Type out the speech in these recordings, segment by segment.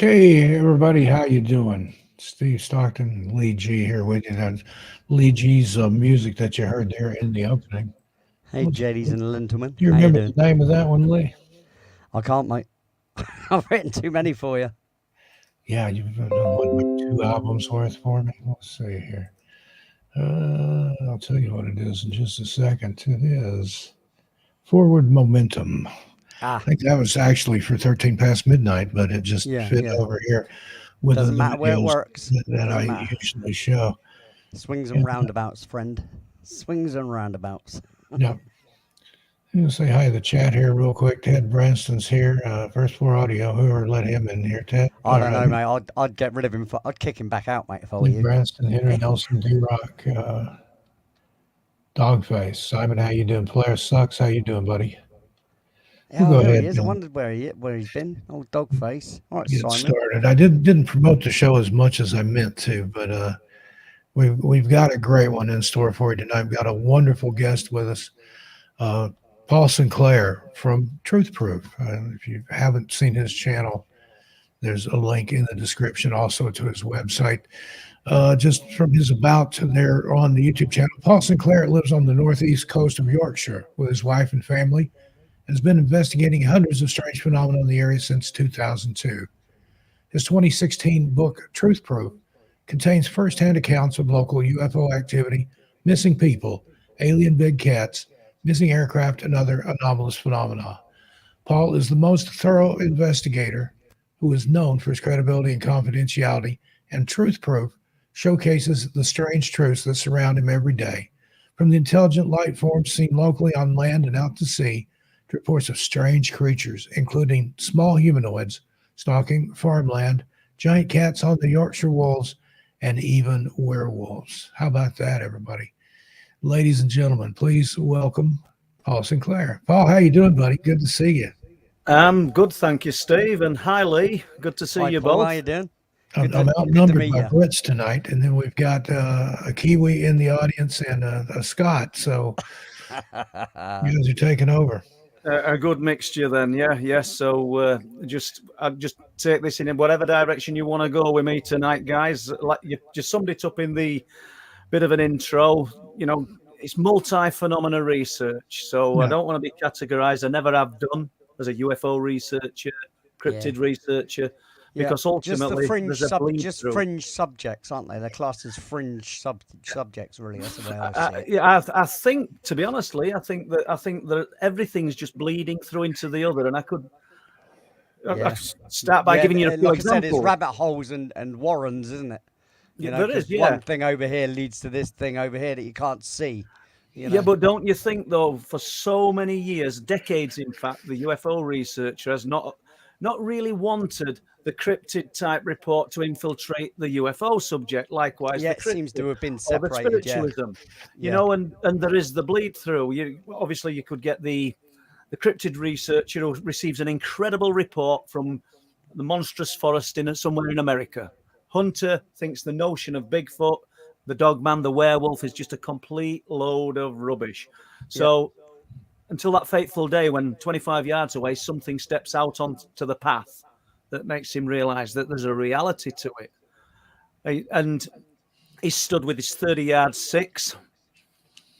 Hey everybody, how you doing? Steve Stockton, Lee G here with you. That's Lee G's music that you heard there in the opening. Hey, What, Jeddies do and gentlemen, you how you remember doing? the name of that one, Lee? I can't, mate. I've written too many for you. Yeah, you've done what, like two albums worth for me? Let's see here. I'll tell you what it is in just a second. It is Forward Momentum. I Ah, think that was actually for 13 past midnight, but it just yeah, fit yeah. over here with Doesn't the matter where it videos works. that Doesn't I matter. usually show. Swings Yeah, and roundabouts, friend. Swings and roundabouts. yeah. I'm gonna say hi to the chat here real quick. Ted Branston's here. First floor audio. Whoever let him in here, Ted. I don't know, mate. I'd get rid of him. I'd kick him back out, mate, if I were Ted you. Branston, Henry Nelson, D Rock, Dogface. Simon, how you doing? Player sucks. How you doing, buddy? We'll Oh, go there ahead he is. I and wondered where he's been. Old dog face. All right, get Simon. started. I didn't promote the show as much as I meant to, but we've got a great one in store for you tonight. We've got a wonderful guest with us, uh, Paul Sinclair from Truth Proof. If you haven't seen his channel, there's a link in the description also to his website. Just from his about there on the YouTube channel. Paul Sinclair lives on the northeast coast of Yorkshire with his wife and family and has been investigating hundreds of strange phenomena in the area since 2002. His 2016 book, Truth Proof, contains firsthand accounts of local UFO activity, missing people, alien big cats, missing aircraft, and other anomalous phenomena. Paul is the most thorough investigator who is known for his credibility and confidentiality, and Truth Proof showcases the strange truths that surround him every day, from the intelligent life forms seen locally on land and out to sea to reports of strange creatures, including small humanoids stalking farmland, giant cats on the Yorkshire wolves, and even werewolves. How about that, everybody? Ladies and gentlemen, please welcome Paul Sinclair. Paul, how you doing, buddy? Good to see you. Good, thank you, Steve, and hi, Lee. Good to see Hi, you Paul. How you both. doing? I'm Good to outnumbered meet by you. Brits tonight, and then we've got a Kiwi in the audience and a Scot. So you guys are taking over. A good mixture, then, yeah, yes. So I'll just take this in whatever direction you want to go with me tonight, guys. Like you just summed it up in the bit of an intro. You know, it's multi-phenomena research, so I Yeah, don't want to be categorized. I never have done as a UFO researcher, Yeah. cryptid researcher, Yeah, because ultimately there's a bleed just through. fringe subjects, aren't they? They're classed as fringe subjects. Really, that's the way I see it. Yeah, I think, to be honest, Lee, I think that everything's just bleeding through into the other, and I Yeah, start by yeah. giving you a few Like I said, it's examples. rabbit holes and warrens, isn't it? Yeah, there Because is, yeah, one thing over here leads to this thing over here that you can't see. You yeah, know. but don't you think though, for so many years, decades, in fact, the UFO researcher has not really wanted the cryptid type report to infiltrate the UFO subject. Likewise, Yeah, the it seems cryptid to have been or the separated. Yeah, spiritualism, yeah, and there is the bleed through. Obviously you could get the cryptid researcher who receives an incredible report from the monstrous forest in somewhere in America. Hunter thinks the notion of Bigfoot, the dogman, the werewolf is just a complete load of rubbish. yeah, So until that fateful day when 25 yards away something steps out onto the path that makes him realize that there's a reality to it. And he stood with his 30-yard six,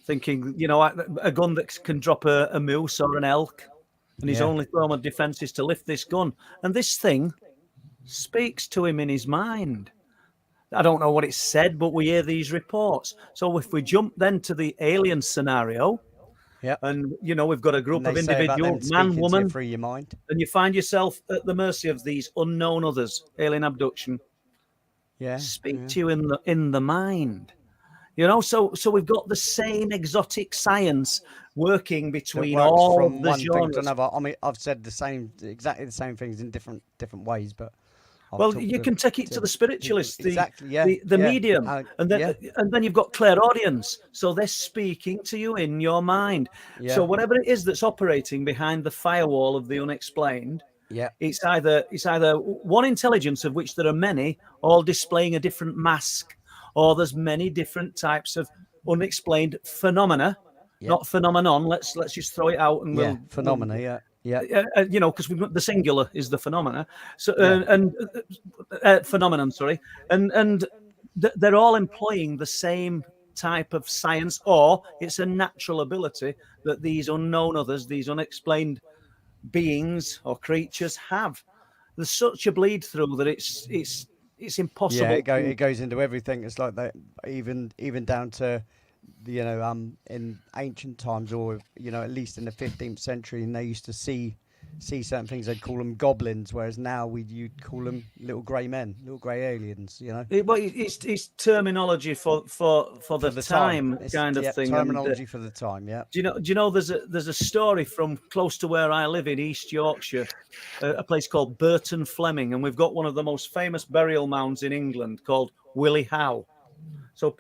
thinking, a gun that can drop a moose or an elk, and his yeah, only form of defense is to lift this gun. And this thing speaks to him in his mind. I don't know what it said, but we hear these reports. So if we jump then to the alien scenario, yeah. and we've got a And group they of say about them individuals, man, speaking to you woman, through your mind. and you find yourself at the mercy of these unknown others, alien abduction, Yeah, speak yeah. to you in the mind. So we've got the same exotic science working That between works all of from the one thing to genres. another. I mean, I've said exactly the same things in different ways, but I've Well, talked you can take it to to the people spiritualists, the exactly. Yeah, the, the yeah, medium, and yeah, then you've got clairaudience. So they're speaking to you in your mind. So yeah, whatever it is that's operating behind the firewall of the unexplained, yeah, it's either one intelligence of which there are many, all displaying a different mask, or there's many different types of unexplained phenomena, yeah, not phenomenon. Let's just throw it out, and yeah. we'll Phenomena. Yeah, Yeah. You know, because we've got the singular is the phenomena. So Yeah. phenomenon, sorry, and they're all employing the same type of science, or it's a natural ability that these unknown others, these unexplained beings or creatures have. There's such a bleed through that it's Yeah, impossible to. it goes into everything. It's like that, even down to, in ancient times, or at least in the 15th century, and they used to see certain things. They'd call them goblins, whereas now you'd call them little grey men, little grey aliens. Well, it's terminology for the For the time it's, kind of yeah, thing. terminology for the time. Yeah. Do you know there's a story from close to where I live in East Yorkshire, a place called Burton Fleming, and we've got one of the most famous burial mounds in England called Willie Howe. So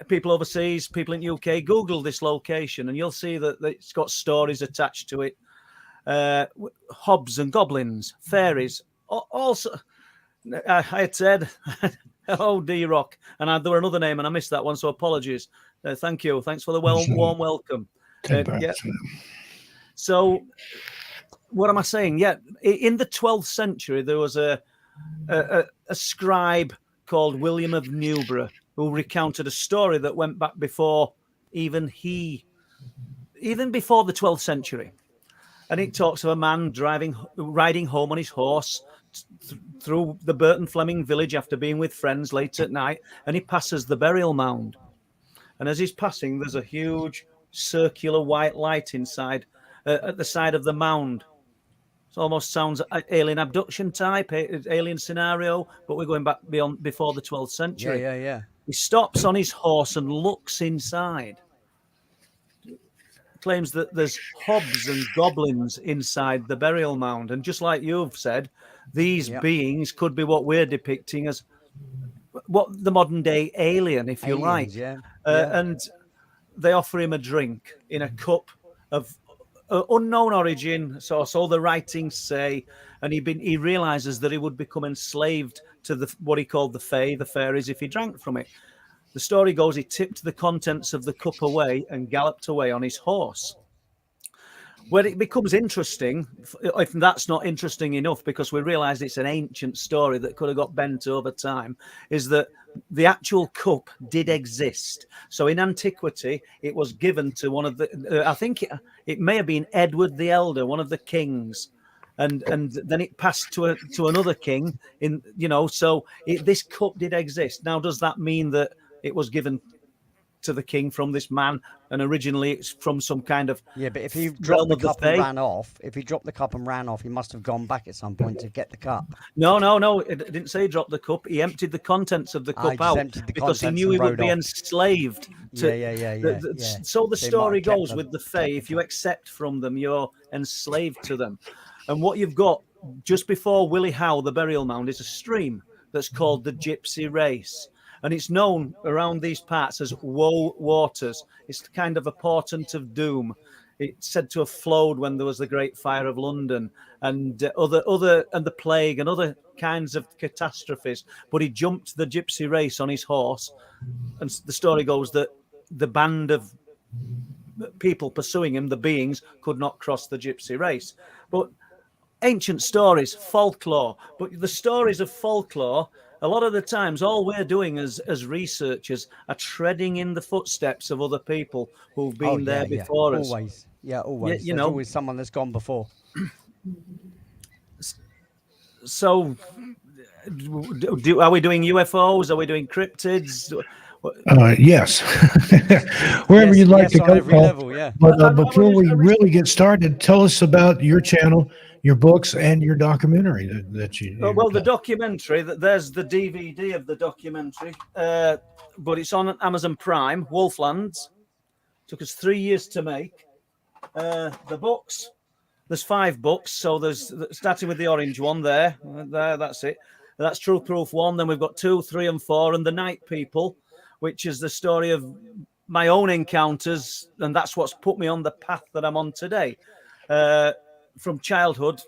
people overseas, people in UK, Google this location, and you'll see that it's got stories attached to it. Hobs and goblins, fairies, also. I had said, "Oh, D-Rock," and there were another name, and I missed that one, so apologies. Thank you. Thanks for the warm welcome. Yeah. So, what am I saying? Yeah, in the 12th century, there was a scribe called William of Newburgh who recounted a story that went back before even before the 12th century. And it talks of a man riding home on his horse through the Burton Fleming village after being with friends late at night, and he passes the burial mound. And as he's passing, there's a huge circular white light inside, at the side of the mound. It almost sounds alien abduction type, alien scenario, but we're going back before the 12th century. Yeah. He stops on his horse and looks inside. Claims that there's hobs and goblins inside the burial mound. And just like you've said, these beings could be what we're depicting as what the modern day alien, if you like. Yeah. And they offer him a drink in a cup of unknown origin, so the writings say, and he realizes that he would become enslaved to what he called the fairies, if he drank from it. The story goes he tipped the contents of the cup away and galloped away on his horse. Where it becomes interesting, if that's not interesting enough, because we realise it's an ancient story that could have got bent over time, is that the actual cup did exist. So in antiquity, it was given to one of the, I think it may have been Edward the Elder, one of the kings. And then it passed to another king, so this cup did exist. Now, does that mean that it was given to the king from this man, and originally it's from some kind of but if he dropped the cup and ran off, he must have gone back at some point to get the cup. No, it didn't say he dropped the cup. He emptied the contents of the cup out because he knew he would be enslaved. So the story goes with the Fae, if you accept from them, you're enslaved to them. And what you've got just before Willie Howe, the burial mound, is a stream that's called the Gypsy Race. And it's known around these parts as Woe Waters. It's kind of a portent of doom. It's said to have flowed when there was the Great Fire of London and and the plague and other kinds of catastrophes. But he jumped the Gypsy Race on his horse, and the story goes that the band of people pursuing him, the beings, could not cross the Gypsy Race. But ancient stories, folklore. But the stories of folklore, a lot of the times, all we're doing as researchers are treading in the footsteps of other people who've been there before us. Always. There's always someone that's gone before. So, are we doing UFOs? Are we doing cryptids? Yes. Wherever you'd like to on go, every Paul. level, yeah. But before we really get started, tell us about your channel, your books, and your documentary that you. Well, the documentary, there's the DVD of the documentary, but it's on Amazon Prime. Wolflands took us 3 years to make. The books, there's 5 books, so there's starting with the orange one there. That's it. That's Truth Proof 1. Then we've got 2, 3, and 4, and The Night People, which is the story of my own encounters, and that's what's put me on the path that I'm on today. From childhood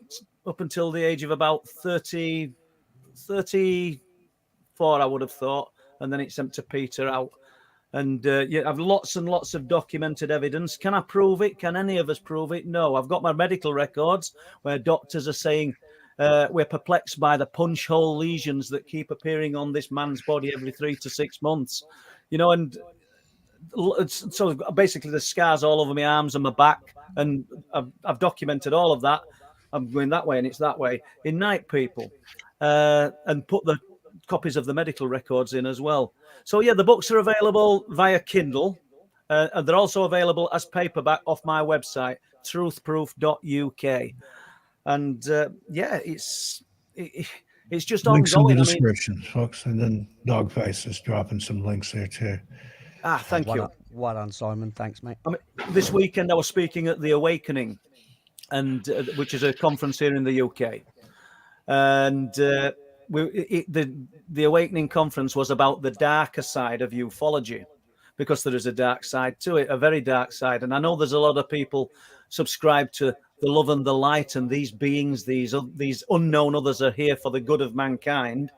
up until the age of about 34, I would have thought, and then it seemed to peter out. And I've lots and lots of documented evidence. Can I prove it? Can any of us prove it? No. I've got my medical records where doctors are saying we're perplexed by the punch hole lesions that keep appearing on this man's body every 3 to 6 months. And so basically the scars all over my arms and my back, and I've documented all of that. I'm going that way and it's that way in Night People, and put the copies of the medical records in as well. So yeah, the books are available via Kindle, and they're also available as paperback off my website, truthproof.uk. And it's just Links in the ongoing. description, folks, and then Dogface is dropping some links there too. Thank you. Well done, Simon. Thanks, mate. This weekend I was speaking at The Awakening, and which is a conference here in the UK. And the Awakening conference was about the darker side of ufology, because there is a dark side to it, a very dark side. And I know there's a lot of people subscribe to the love and the light, and these beings, these unknown others are here for the good of mankind.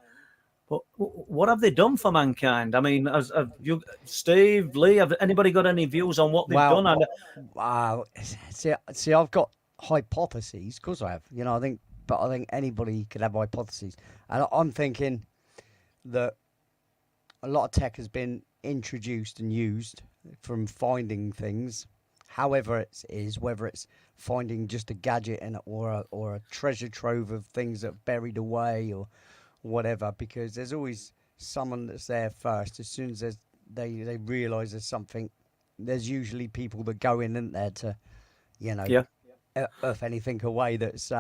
But what have they done for mankind? I mean, have you, Steve, Lee, have anybody got any views on what they've done? Wow. See, I've got hypotheses. Of course I have. I think anybody could have hypotheses. And I'm thinking that a lot of tech has been introduced and used from finding things, however it is, whether it's finding just a gadget or a treasure trove of things that are buried away or whatever, because there's always someone that's there first. As soon as they realise there's something, there's usually people that go in there to, earth anything away that's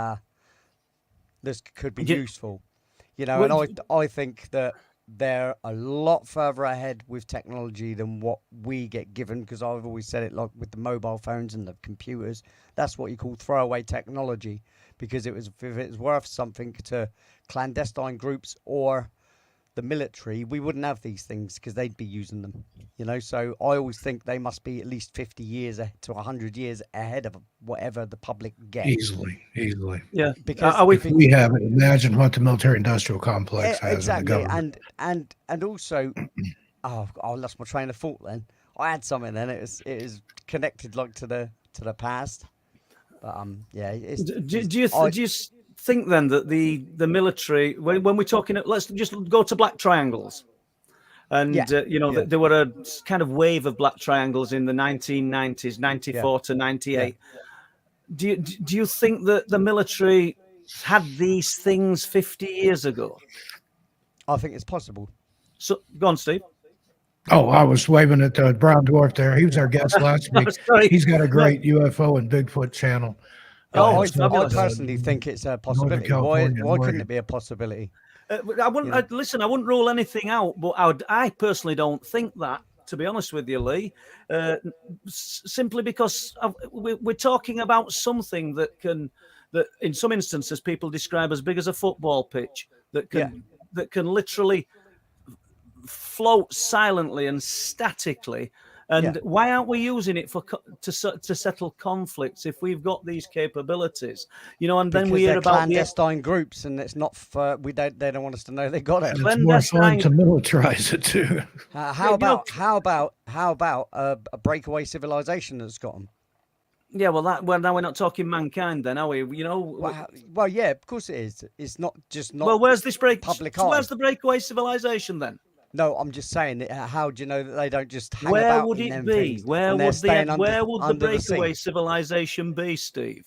this could be useful, and I think that they're a lot further ahead with technology than what we get given, because I've always said it, like with the mobile phones and the computers, that's what you call throwaway technology, because if it was worth something to clandestine groups or the military, we wouldn't have these things because they'd be using them, so I always think they must be at least 50 years to 100 years ahead of whatever the public gets. Easily. Yeah, because if we have it, imagine what the military-industrial complex has. Exactly. In the government. And also, I lost my train of thought then. I had something then. It was connected like to the past. But do you think then that the military, when we're talking, let's just go to black triangles, and there were a kind of wave of black triangles in the 1990s, 94 to 98. Do you think that the military had these things 50 years ago? I think it's possible. So go on, Steve. Oh, I was waving at the brown dwarf there. He was our guest last week. Sorry. He's got a great UFO and Bigfoot channel. I personally think it's a possibility. Why couldn't it be a possibility? I wouldn't listen. I wouldn't rule anything out, but I personally don't think that. To be honest with you, Lee, simply because we're talking about something that in some instances people describe as big as a football pitch, that can literally float silently and statically. And why aren't we using it to settle conflicts if we've got these capabilities? And then we hear about clandestine groups, and it's not for they don't want us to know they got it. And it's more fun to militarize it too. How about a breakaway civilization that's got them? Yeah, well, now we're not talking mankind, then, are we? Well, yeah, of course it is. It's not. Well, where's this public? Where's the breakaway civilization then? No, I'm just saying. How do you know that they don't just hang Where about would in it them be? things, Where would the breakaway civilization be, Steve?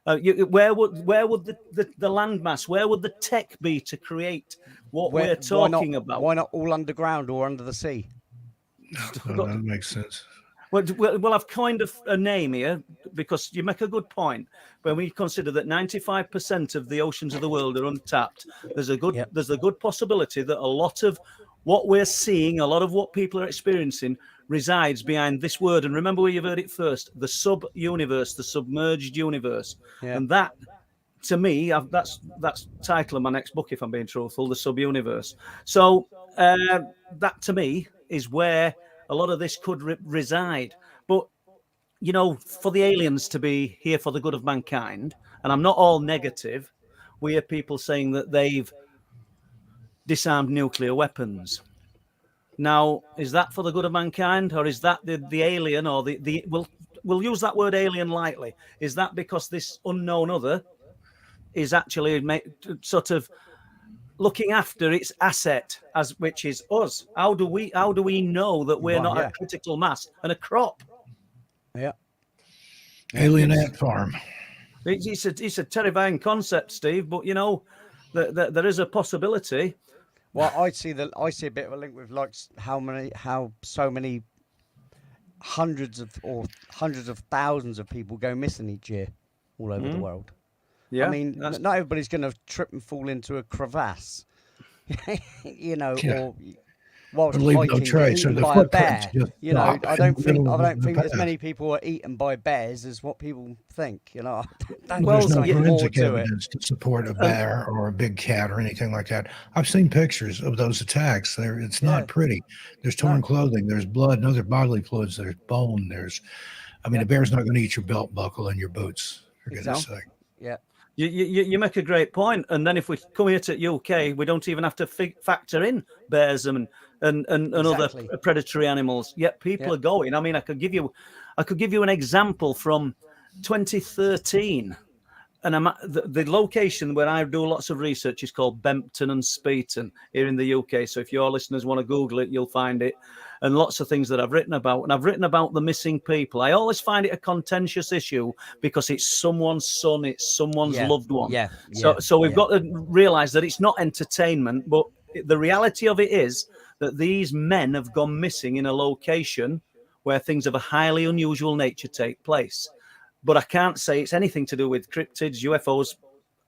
Where would the landmass? Where would the tech be to create what we're talking about? Why not all underground or under the sea? That makes sense. Well, I've coined a name here because you make a good point. When we consider that 95% of the oceans of the world are untapped, there's a good possibility that a lot of what we're seeing, a lot of what people are experiencing, resides behind this word. And remember where you've heard it first: the sub-universe, the submerged universe. Yeah. And that, to me, that's title of my next book, if I'm being truthful, the sub-universe. So that, to me, is where a lot of this could reside. But, for the aliens to be here for the good of mankind, and I'm not all negative, we hear people saying that they've disarmed nuclear weapons. Now, is that for the good of mankind, or is that the alien, or the we'll use that word alien lightly? Is that because this unknown other is actually sort of looking after its asset, as which is us? How do we know that we're not a critical mass and a crop? Yeah. Alien ant farm. It's a terrifying concept, Steve, but you know, there is a possibility. Well, I see a bit of a link with like how so many hundreds of thousands of people go missing each year all over the world. Yeah, I mean, not everybody's going to trip and fall into a crevasse, you know, or whilst Or leave no hiking get trace, or eaten the by a footprints bear. just You know, stop I in don't the think middle of the as many path. people are eaten by bears as what people think. You know, Well, there's there's no something more forensic to it. evidence to support a bear or a big cat or anything like that. I've seen pictures of those attacks. It's Yeah. not pretty. There's torn clothing, there's blood and other bodily fluids, there's bone, I mean, a bear's not going to eat your belt buckle and your boots, for goodness sake. Yeah. You make a great point. And then if we come here to UK, we don't even have to factor in bears and other predatory animals. Yet people are going. I mean, I could give you an example from 2013. And the location where I do lots of research is called Bempton and Speeton here in the UK. So if your listeners want to Google it, you'll find it. And lots of things that I've written about. And I've written about the missing people. I always find it a contentious issue because it's someone's son, it's someone's loved one. So we've got to realise that it's not entertainment, but the reality of it is that these men have gone missing in a location where things of a highly unusual nature take place. But I can't say it's anything to do with cryptids, UFOs,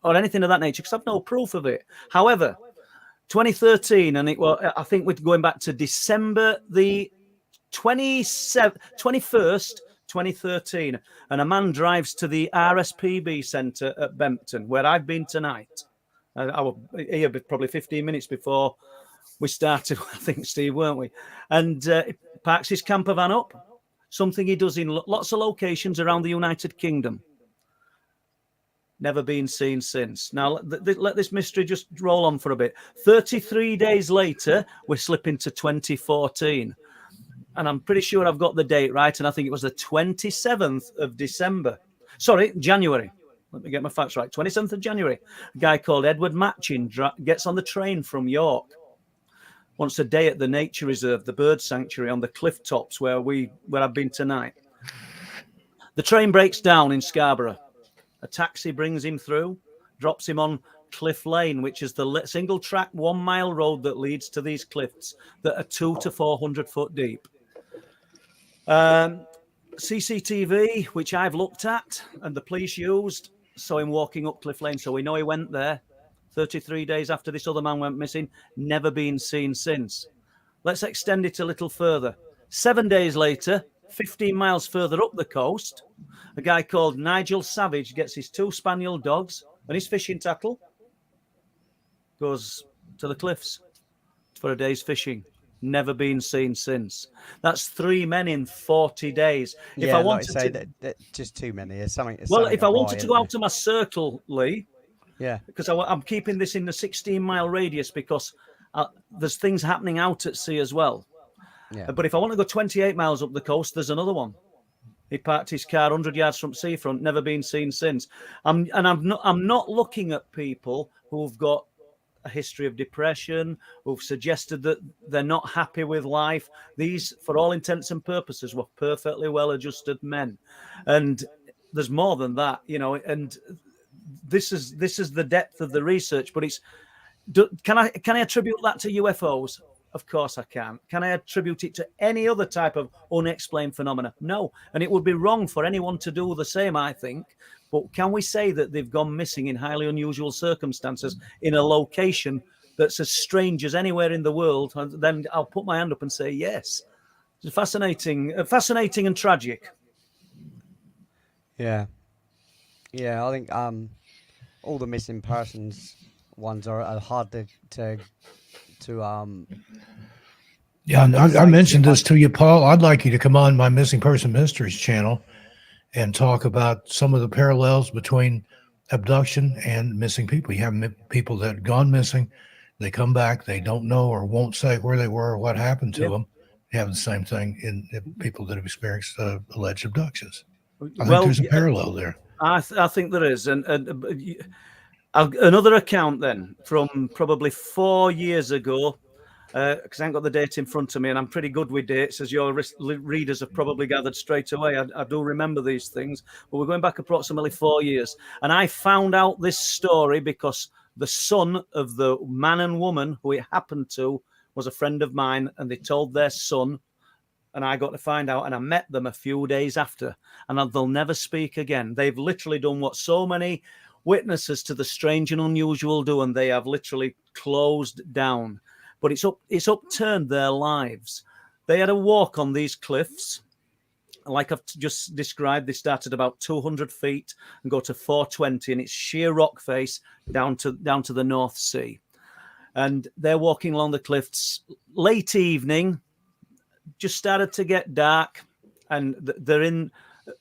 or anything of that nature because I've no proof of it. However, 2013, and I think we're going back to December the 21st, 2013, and a man drives to the RSPB centre at Bempton, where I've been tonight. I was here probably 15 minutes before we started, I think, Steve, weren't we? And he parks his camper van up. Something he does in lots of locations around the United Kingdom. Never been seen since. Now, let this mystery just roll on for a bit. 33 days later, we're slipping to 2014. And I'm pretty sure I've got the date right. And I think it was the 27th of December. Sorry, January. Let me get my facts right. 27th of January. A guy called Edward Matchin gets on the train from York. Wants a day at the nature reserve, the bird sanctuary on the cliff tops where I've been tonight. The train breaks down in Scarborough. A taxi brings him through, drops him on Cliff Lane, which is the single track 1 mile road that leads to these cliffs that are 200 to 400 foot deep. CCTV, which I've looked at and the police used, saw him walking up Cliff Lane, so we know he went there. 33 days after this other man went missing, never been seen since. Let's extend it a little further. 7 days later, 15 miles further up the coast, a guy called Nigel Savage gets his 2 spaniel dogs and his fishing tackle, goes to the cliffs for a day's fishing. Never been seen since. That's 3 men in 40 days. Yeah, if I wanted to say that just too many. If I wanted to go out to my circle, Lee, because I'm keeping this in the 16-mile radius because there's things happening out at sea as well. Yeah. But if I want to go 28 miles up the coast, there's another one. He parked his car 100 yards from seafront, never been seen since. I'm not looking at people who've got a history of depression, who've suggested that they're not happy with life. These, for all intents and purposes, were perfectly well-adjusted men. And there's more than that, you know, and this is the depth of the research, but can I attribute that to UFOs? Of course I can. Can I attribute it to any other type of unexplained phenomena? No. And it would be wrong for anyone to do the same, I think. But can we say that they've gone missing in highly unusual circumstances in a location that's as strange as anywhere in the world? And then I'll put my hand up and say yes. It's fascinating and tragic. Yeah. Yeah, I think all the missing persons ones are hard to yeah, and I mentioned this to you, Paul. I'd like you to come on my Missing Person Mysteries channel and talk about some of the parallels between abduction and missing people. You have people that have gone missing They come back, they don't know or won't say where they were or what happened to Yeah. them. You have the same thing in people that have experienced alleged abductions. I think Well, there's a parallel there. I think there is, and another account then from probably 4 years ago, because I ain't got the date in front of me, and I'm pretty good with dates, as your readers have probably gathered straight away. I do remember these things, but we're going back approximately 4 years, and I found out this story because the son of the man and woman who it happened to was a friend of mine, and they told their son, and I got to find out, and I met them a few days after, and they'll never speak again. They've literally done what so many witnesses to the strange and unusual do, and they have literally closed down. But it's upturned their lives. They had a walk on these cliffs. Like I've just described, they started about 200 feet and go to 420, and it's sheer rock face down to the North Sea. And they're walking along the cliffs late evening, just started to get dark, and they're in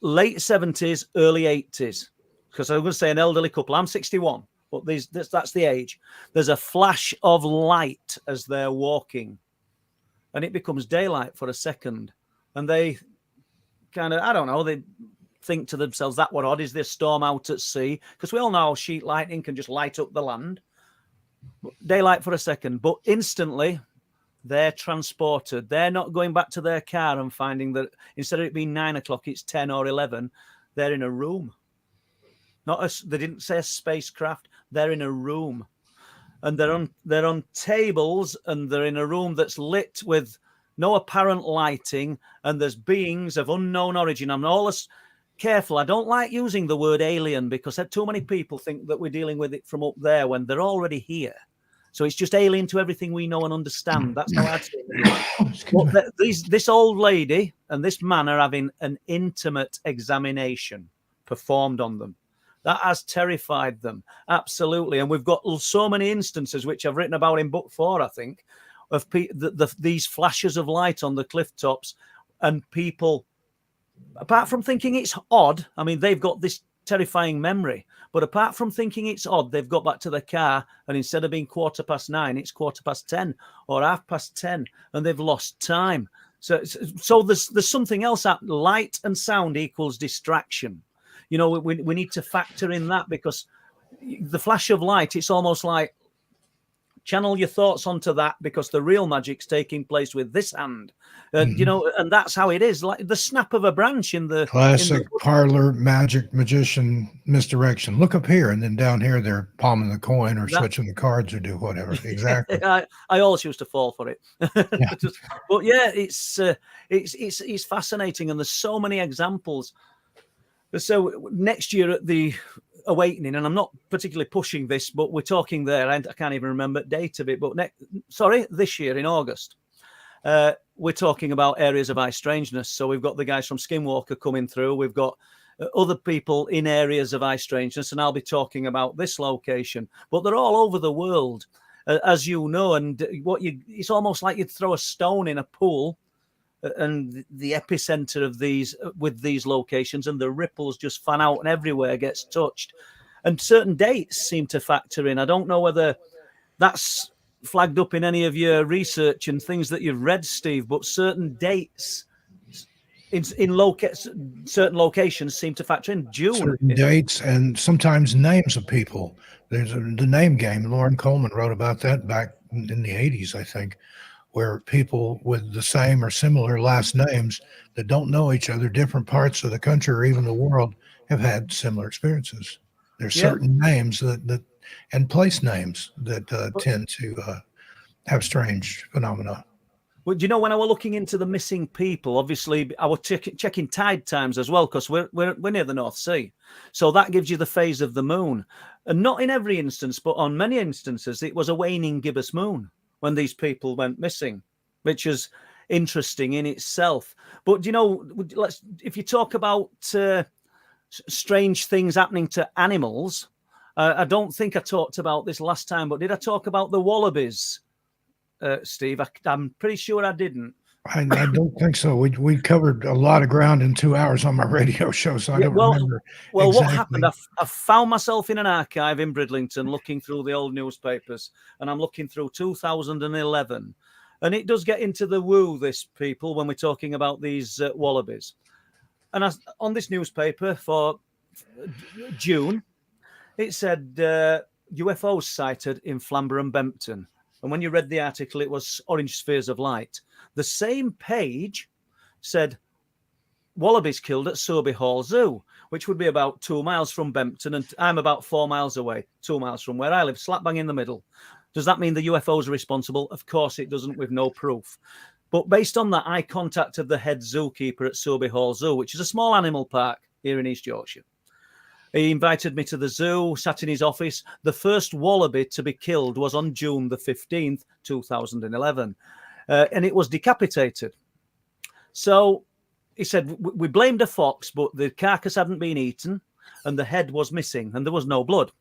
late 70s, early 80s. Because I was going to say an elderly couple. I'm 61, but that's the age. There's a flash of light as they're walking, and it becomes daylight for a second. And they kind of, I don't know, they think to themselves, that what odd, is this storm out at sea? Because we all know sheet lightning can just light up the land. Daylight for a second, but instantly they're transported. They're not going back to their car and finding that instead of it being 9 o'clock, it's 10 or 11. They're in a room. They didn't say a spacecraft. They're in a room, and they're on tables, and they're in a room that's lit with no apparent lighting, and there's beings of unknown origin. I'm always careful. I don't like using the word alien because too many people think that we're dealing with it from up there when they're already here. So it's just alien to everything we know and understand. That's how I'd say it. But this old lady and this man are having an intimate examination performed on them. That has terrified them, absolutely. And we've got so many instances, which I've written about in book 4, I think, of these flashes of light on the cliff tops, and people, apart from thinking it's odd, I mean, they've got this terrifying memory, but apart from thinking it's odd, they've got back to their car, and instead of being 9:15, it's 10:15 or 10:30, and they've lost time. So there's something else. Light and sound equals distraction. You know, we need to factor in that, because the flash of light, it's almost like channel your thoughts onto that, because the real magic's taking place with this hand. You know, and that's how it is, like the snap of a branch in the classic parlor magic magician misdirection. Look up here, and then down here they're palming the coin or switching the cards or do whatever. Exactly. I always used to fall for it. Yeah. But yeah, it's fascinating, and there's so many examples. So next year at the Awakening, and I'm not particularly pushing this, but we're talking there, and I can't even remember the date of it, but this year in August, we're talking about areas of high strangeness. So we've got the guys from Skinwalker coming through. We've got other people in areas of high strangeness, and I'll be talking about this location. But they're all over the world, as you know, and it's almost like you'd throw a stone in a pool, and the epicenter of these locations, and the ripples just fan out and everywhere gets touched. And certain dates seem to factor in. I don't know whether that's flagged up in any of your research and things that you've read, Steve, but certain dates in certain locations seem to factor in. June. Certain dates and sometimes names of people. There's the name game. Lauren Coleman wrote about that back in the 80s, I think, where people with the same or similar last names that don't know each other, different parts of the country or even the world, have had similar experiences. There's certain names that and place names that tend to have strange phenomena. Well, do you know, when I was looking into the missing people, obviously I was checking tide times as well, because we're near the North Sea. So that gives you the phase of the moon. And not in every instance, but on many instances, it was a waning gibbous moon when these people went missing, which is interesting in itself. But, you know, if you talk about strange things happening to animals, I don't think I talked about this last time, but did I talk about the wallabies, Steve? I'm pretty sure I didn't. I don't think so. We covered a lot of ground in 2 hours on my radio show, so I Yeah, don't remember well, what happened? exactly. I found myself in an archive in Bridlington looking through the old newspapers, and I'm looking through 2011, and it does get into the woo, this people, when we're talking about these wallabies. And on this newspaper for June, it said UFOs sighted in Flamborough and Bempton. And when you read the article, it was orange spheres of light. The same page said wallabies killed at Sobe Hall Zoo, which would be about 2 miles from Bempton, and I'm about 4 miles away, 2 miles from where I live, slap bang in the middle. Does that mean the UFOs are responsible? Of course it doesn't, with no proof. But based on that, I contacted the head zookeeper at Sobe Hall Zoo, which is a small animal park here in East Yorkshire. He invited me to the zoo, sat in his office. The first wallaby to be killed was on June the 15th, 2011, and it was decapitated. So he said, we blamed a fox, but the carcass hadn't been eaten and the head was missing and there was no blood.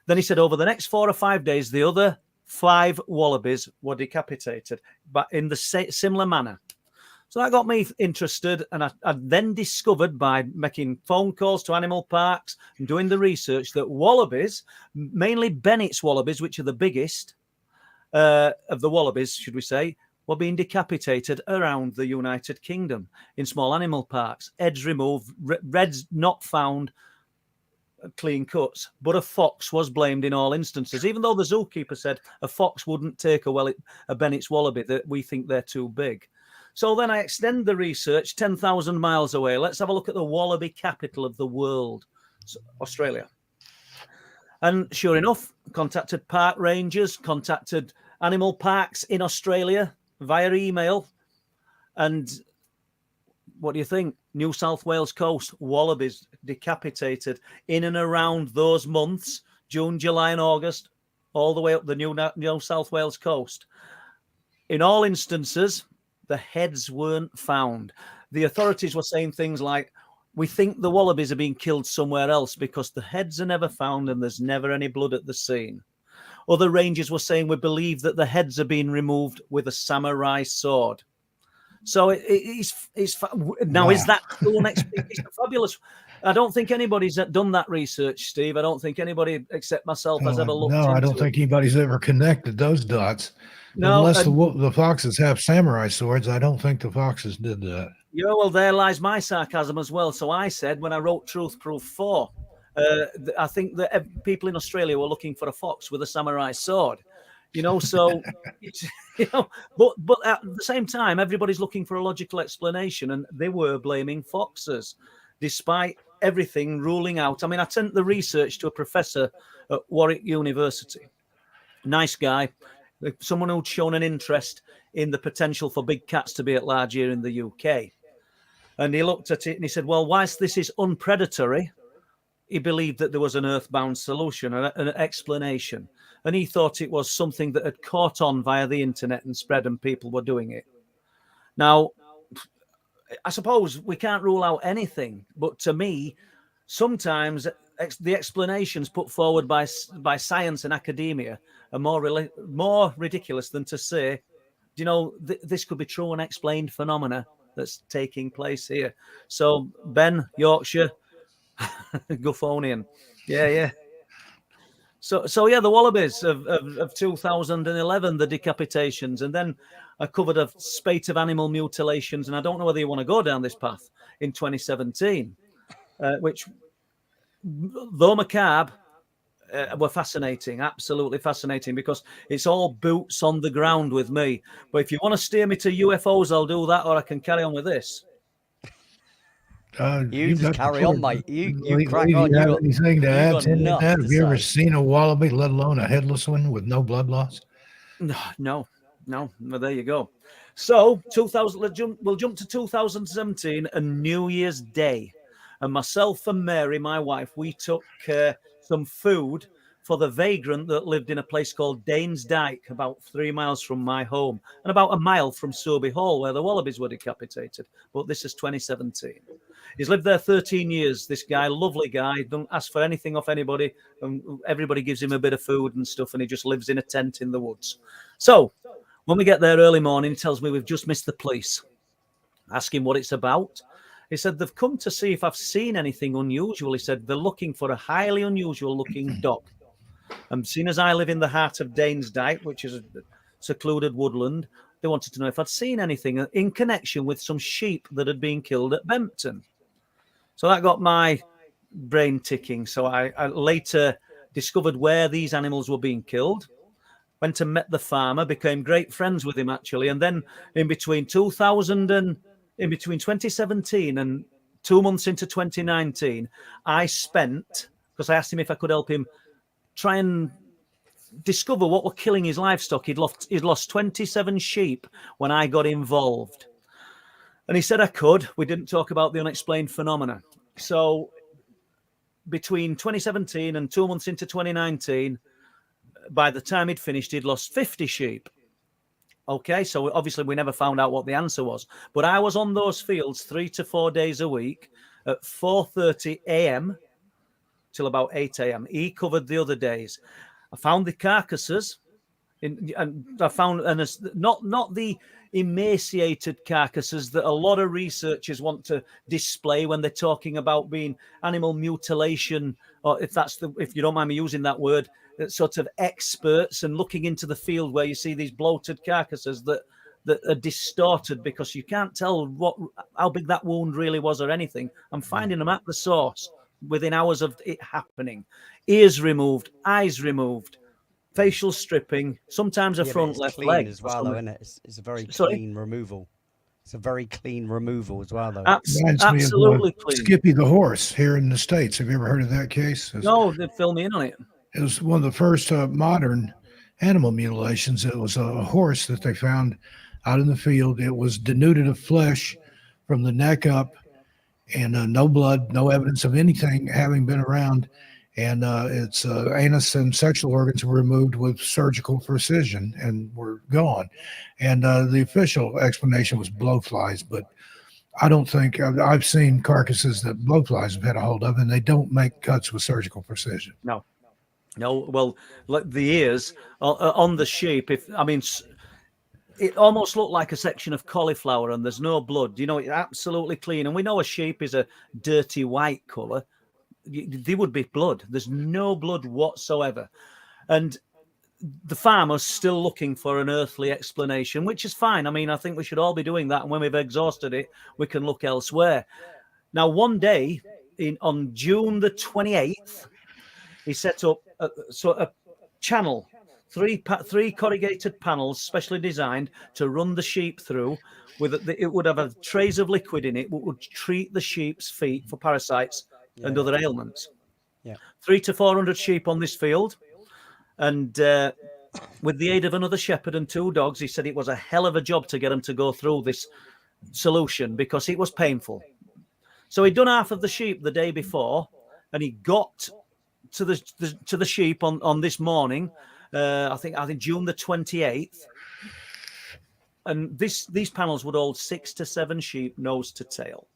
Then he said over the next 4 or 5 days, the other 5 wallabies were decapitated, but in the similar manner. So that got me interested, and I then discovered by making phone calls to animal parks and doing the research that wallabies, mainly Bennett's wallabies, which are the biggest of the wallabies, should we say, were being decapitated around the United Kingdom in small animal parks. Heads removed, reds not found, clean cuts, but a fox was blamed in all instances, even though the zookeeper said a fox wouldn't take a Bennett's wallaby, that we think they're too big. So then I extend the research 10,000 miles away. Let's have a look at the wallaby capital of the world, Australia. And sure enough, contacted park rangers, contacted animal parks in Australia via email. And what do you think? New South Wales coast, wallabies decapitated in and around those months, June, July and August, all the way up the New South Wales coast. In all instances, the heads weren't found. The authorities were saying things like, we think the wallabies are being killed somewhere else because the heads are never found and there's never any blood at the scene. Other rangers were saying, we believe that the heads are being removed with a samurai sword. So now, Wow. is that still it's fabulous? I don't think anybody's done that research, Steve. I don't think anybody except myself has ever looked into No, I don't think anybody's ever connected those dots. No, Unless the foxes have samurai swords, I don't think the foxes did that. Yeah, well, there lies my sarcasm as well. So I said when I wrote Truth Proof 4, I think that people in Australia were looking for a fox with a samurai sword. So but at the same time, everybody's looking for a logical explanation, and they were blaming foxes, despite everything ruling out. I mean, I sent the research to a professor at Warwick University, nice guy, someone who'd shown an interest in the potential for big cats to be at large here in the UK, and he looked at it and he said, "Well, whilst this is unpredatory," he believed that there was an earthbound solution, an explanation. And he thought it was something that had caught on via the internet and spread, and people were doing it. Now, I suppose we can't rule out anything, but to me, sometimes the explanations put forward by science and academia are more ridiculous than to say, this could be true unexplained phenomena that's taking place here. So, Ben, Yorkshire, Guffonian. Yeah. So yeah, the wallabies of 2011, the decapitations, and then I covered a spate of animal mutilations, and I don't know whether you want to go down this path in 2017, which, though macabre, were fascinating, absolutely fascinating, because it's all boots on the ground with me. But if you want to steer me to UFOs, I'll do that, or I can carry on with this. You just carry on, mate. You crack on. You have anything to add to that? Have you ever say. seen a wallaby, let alone a headless one with no blood loss? No. Well, there you go. So we'll jump to 2017 and New Year's Day. And myself and Mary, my wife, we took some food for the vagrant that lived in a place called Danes Dyke, about 3 miles from my home, and about a mile from Sobe Hall, where the wallabies were decapitated. But this is 2017. He's lived there 13 years, this guy, lovely guy, don't ask for anything off anybody, and everybody gives him a bit of food and stuff, and he just lives in a tent in the woods. So When we get there early morning, he tells me we've just missed the police. Ask him what it's about. He said they've come to see if I've seen anything unusual. He said they're looking for a highly unusual looking dog. And seeing as I live in the heart of Danesdyke, which is a secluded woodland, they wanted to know if I'd seen anything in connection with some sheep that had been killed at Bempton. So that got my brain ticking. So I later discovered where these animals were being killed, went and met the farmer, became great friends with him, actually. And then in between 2017 and 2 months into 2019, I spent, because I asked him if I could help him try and discover what were killing his livestock. He'd lost 27 sheep when I got involved. And he said I could. We didn't talk about the unexplained phenomena. So between 2017 and 2 months into 2019, by the time he'd finished, he'd lost 50 sheep. Okay, so obviously we never found out what the answer was. But I was on those fields 3 to 4 days a week at 4:30 a.m. till about 8 a.m. He covered the other days. I found the carcasses, and I found, and not the emaciated carcasses that a lot of researchers want to display when they're talking about being animal mutilation, or if you don't mind me using that word, sort of experts, and looking into the field where you see these bloated carcasses that are distorted because you can't tell how big that wound really was or anything. I'm finding them at the source within hours of it happening. Ears removed, eyes removed, facial stripping, sometimes a front left clean leg as well, though, isn't it? It's a very Sorry? clean removal. It's a very clean removal as well, though. Reminds Absolutely me of clean. Skippy the horse here in the States. Have you ever heard of that case? No, they fill me in on it. It was one of the first modern animal mutilations. It was a horse that they found out in the field. It was denuded of flesh from the neck up, and no blood, no evidence of anything having been around. And its anus and sexual organs were removed with surgical precision and were gone. And the official explanation was blowflies, but I don't think I've seen carcasses that blowflies have had a hold of, and they don't make cuts with surgical precision. No, well, like the ears on the sheep, it almost looked like a section of cauliflower, and there's no blood. It's absolutely clean. And we know a sheep is a dirty white colour. There would be blood. There's no blood whatsoever. And the farmer's still looking for an earthly explanation, which is fine. I think we should all be doing that. And when we've exhausted it, we can look elsewhere. Now, one day on June the 28th, he set up a channel, three corrugated panels specially designed to run the sheep through. It would have trays of liquid in it, which would treat the sheep's feet for parasites and other ailments. Yeah, 300 to 400 sheep on this field, and with the aid of another shepherd and 2 dogs, he said it was a hell of a job to get them to go through this solution because it was painful. So he'd done half of the sheep the day before, and he got to the sheep on this morning. I think June the 28th, and these panels would hold 6 to 7 sheep nose to tail.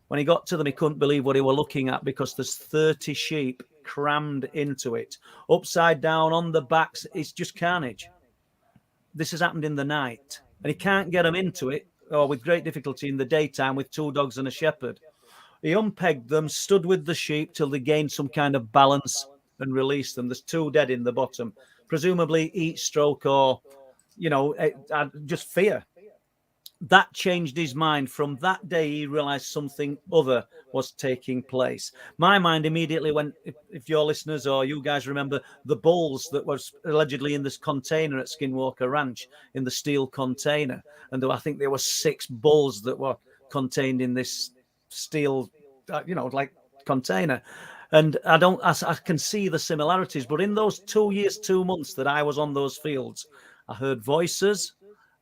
When he got to them, he couldn't believe what he were looking at because there's 30 sheep crammed into it, upside down on the backs. It's just carnage. This has happened in the night, and he can't get them into it, or with great difficulty in the daytime with 2 dogs and a shepherd. He unpegged them, stood with the sheep till they gained some kind of balance and released them. There's 2 dead in the bottom, presumably heat stroke or, just fear. That changed his mind. From that day, he realized something other was taking place. My mind immediately went, if your listeners or you guys remember, the bulls that was allegedly in this container at Skinwalker Ranch, in the steel container. And I think there were 6 bulls that were contained in this steel, container. And I can see the similarities. But in those 2 years, 2 months that I was on those fields, I heard voices.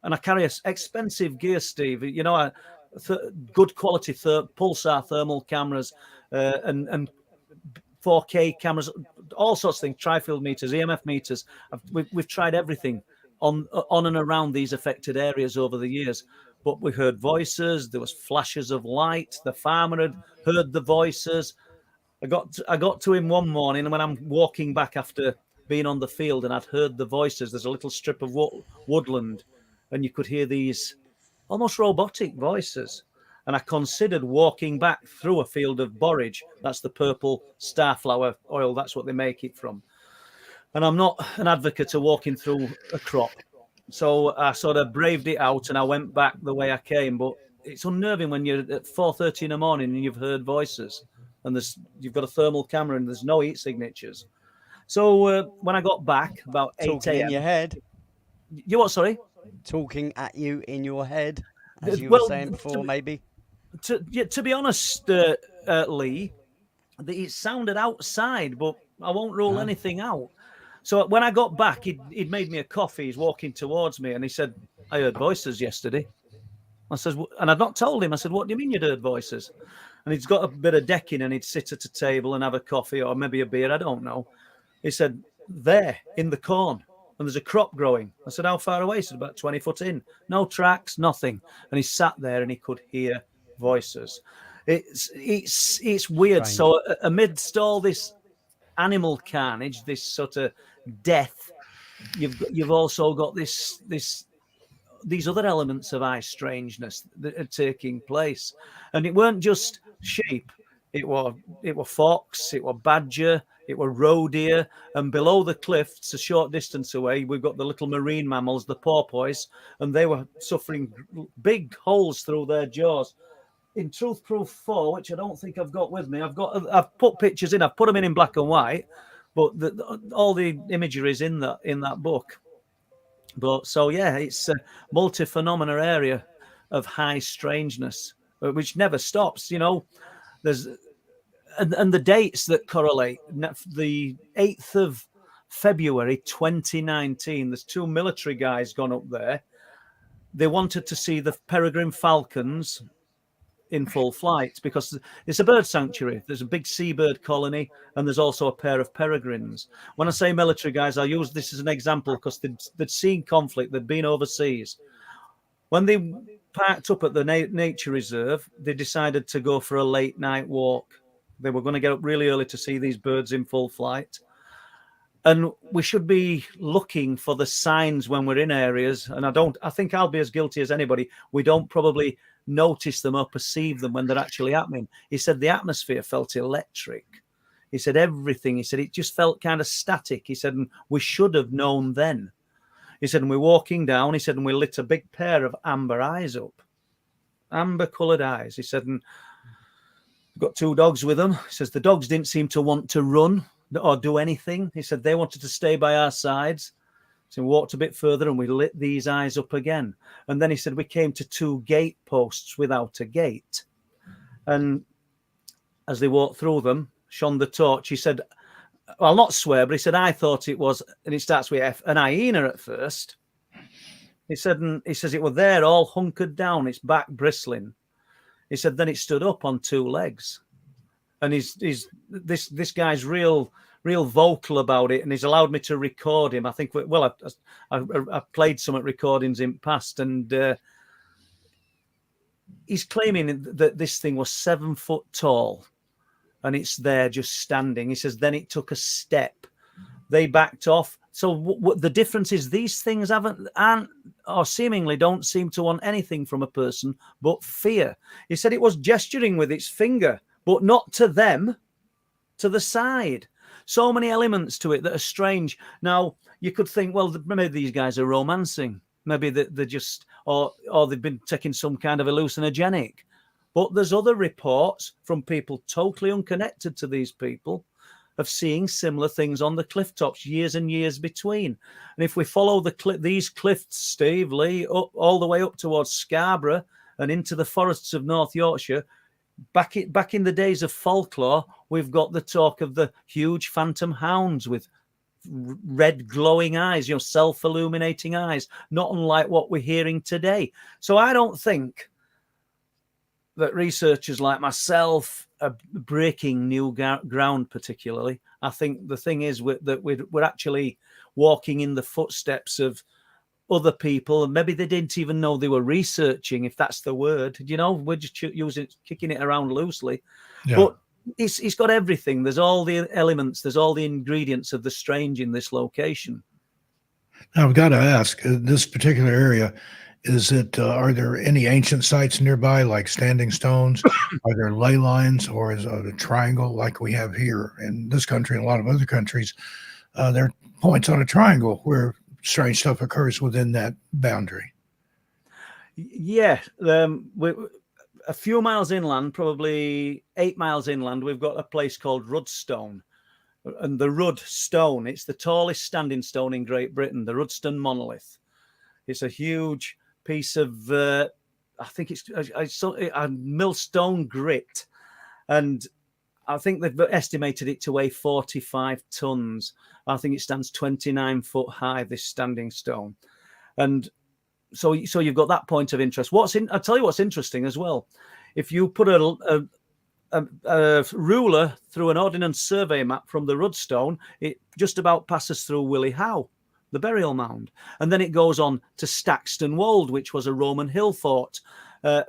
And I carry expensive gear, Steve. Good quality pulsar thermal cameras and 4K cameras, all sorts of things, tri-field meters, EMF meters. We've tried everything on and around these affected areas over the years. But we heard voices. There was flashes of light. The farmer had heard the voices. I got to him one morning, and when I'm walking back after been on the field and I'd heard the voices. There's a little strip of woodland, and you could hear these almost robotic voices. And I considered walking back through a field of borage. That's the purple starflower oil. That's what they make it from. And I'm not an advocate of walking through a crop. So I sort of braved it out and I went back the way I came. But it's unnerving when you're at 4:30 in the morning and you've heard voices and you've got a thermal camera and there's no heat signatures. So when I got back about 8 Talking in a.m. your head. You what, sorry? Talking at you in your head, as you Well, were saying before, maybe. To be honest, Lee, it sounded outside, but I won't rule anything out. So when I got back, he'd made me a coffee. He's walking towards me, and he said, "I heard voices yesterday." I said, and I'd not told him. I said, "What do you mean you'd heard voices?" And he's got a bit of decking, and he'd sit at a table and have a coffee or maybe a beer. I don't know. He said, "There in the corn, and there's a crop growing." I said, "How far away?" He said, "About 20 foot in. No tracks, nothing." And he sat there, and he could hear voices. It's weird. Strange. So amidst all this animal carnage, this sort of death, you've also got these other elements of eye strangeness that are taking place, and it weren't just sheep. It were fox, it were badger, it were roe deer, and below the cliffs, a short distance away, we've got the little marine mammals, the porpoise, and they were suffering big holes through their jaws. In Truth Proof 4, which I don't think I've got with me, I've put pictures in. I've put them in black and white, but all the imagery is in that book. But so yeah, it's a multi-phenomena area of high strangeness, which never stops. There's and the dates that correlate. The 8th of February 2019. There's 2 military guys gone up there. They wanted to see the peregrine falcons in full flight because it's a bird sanctuary. There's a big seabird colony and there's also a pair of peregrines. When I say military guys, I use this as an example because they'd seen conflict, they'd been overseas. When they parked up at the nature reserve, they decided to go for a late night walk. They were going to get up really early to see these birds in full flight. And we should be looking for the signs when we're in areas. And I think I'll be as guilty as anybody. We don't probably notice them or perceive them when they're actually happening. He said the atmosphere felt electric. He said everything. He said it just felt kind of static. He said, and we should have known then. He said, and we're walking down. He said, and we lit a big pair of amber eyes up. Amber-coloured eyes. He said, and we've got 2 dogs with them. He says the dogs didn't seem to want to run or do anything. He said they wanted to stay by our sides. So we walked a bit further and we lit these eyes up again. And then he said we came to 2 gate posts without a gate. And as they walked through them, shone the torch. He said, I'll not swear, but he said, I thought it was, and it starts with F, an hyena at first. He said, and he says it was there all hunkered down, its back bristling. He said, then it stood up on 2 legs. And this guy's real vocal about it, and he's allowed me to record him. I think, well, I've played some at recordings in past, and he's claiming that this thing was 7 foot tall, and it's there just standing. He says, then it took a step. They backed off. So what the difference is, these things aren't or seemingly don't seem to want anything from a person but fear. He said it was gesturing with its finger, but not to them, to the side. So many elements to it that are strange. Now, you could think, well, maybe these guys are romancing. Maybe they're just, or they've been taking some kind of hallucinogenic. But there's other reports from people totally unconnected to these people of seeing similar things on the cliff tops years and years between. And if we follow these cliffs, Steve, Lee, up, all the way up towards Scarborough and into the forests of North Yorkshire, back in the days of folklore, we've got the talk of the huge phantom hounds with red glowing eyes, self-illuminating eyes, not unlike what we're hearing today. So I don't think that researchers like myself are breaking new ground particularly. I think the thing is that we're actually walking in the footsteps of other people, and maybe they didn't even know they were researching, if that's the word. We're just kicking it around loosely. Yeah. It's got everything. There's all the elements. There's all the ingredients of the strange in this location. Now, I've got to ask, this particular area, are there any ancient sites nearby, like standing stones? Are there ley lines, or is it a triangle like we have here in this country and a lot of other countries? There are points on a triangle where strange stuff occurs within that boundary. Yeah. A few miles inland, probably 8 miles inland, we've got a place called Rudstone. And the Rudd Stone, it's the tallest standing stone in Great Britain, the Rudstone monolith. It's a huge piece of, I think it's a millstone grit. And I think they've estimated it to weigh 45 tons. I think it stands 29 foot high, this standing stone. And so you've got that point of interest. I'll tell you what's interesting as well. If you put a ruler through an ordnance survey map from the Rudstone, it just about passes through Willie Howe, the burial mound. And then it goes on to Staxton Wold, which was a Roman hill fort.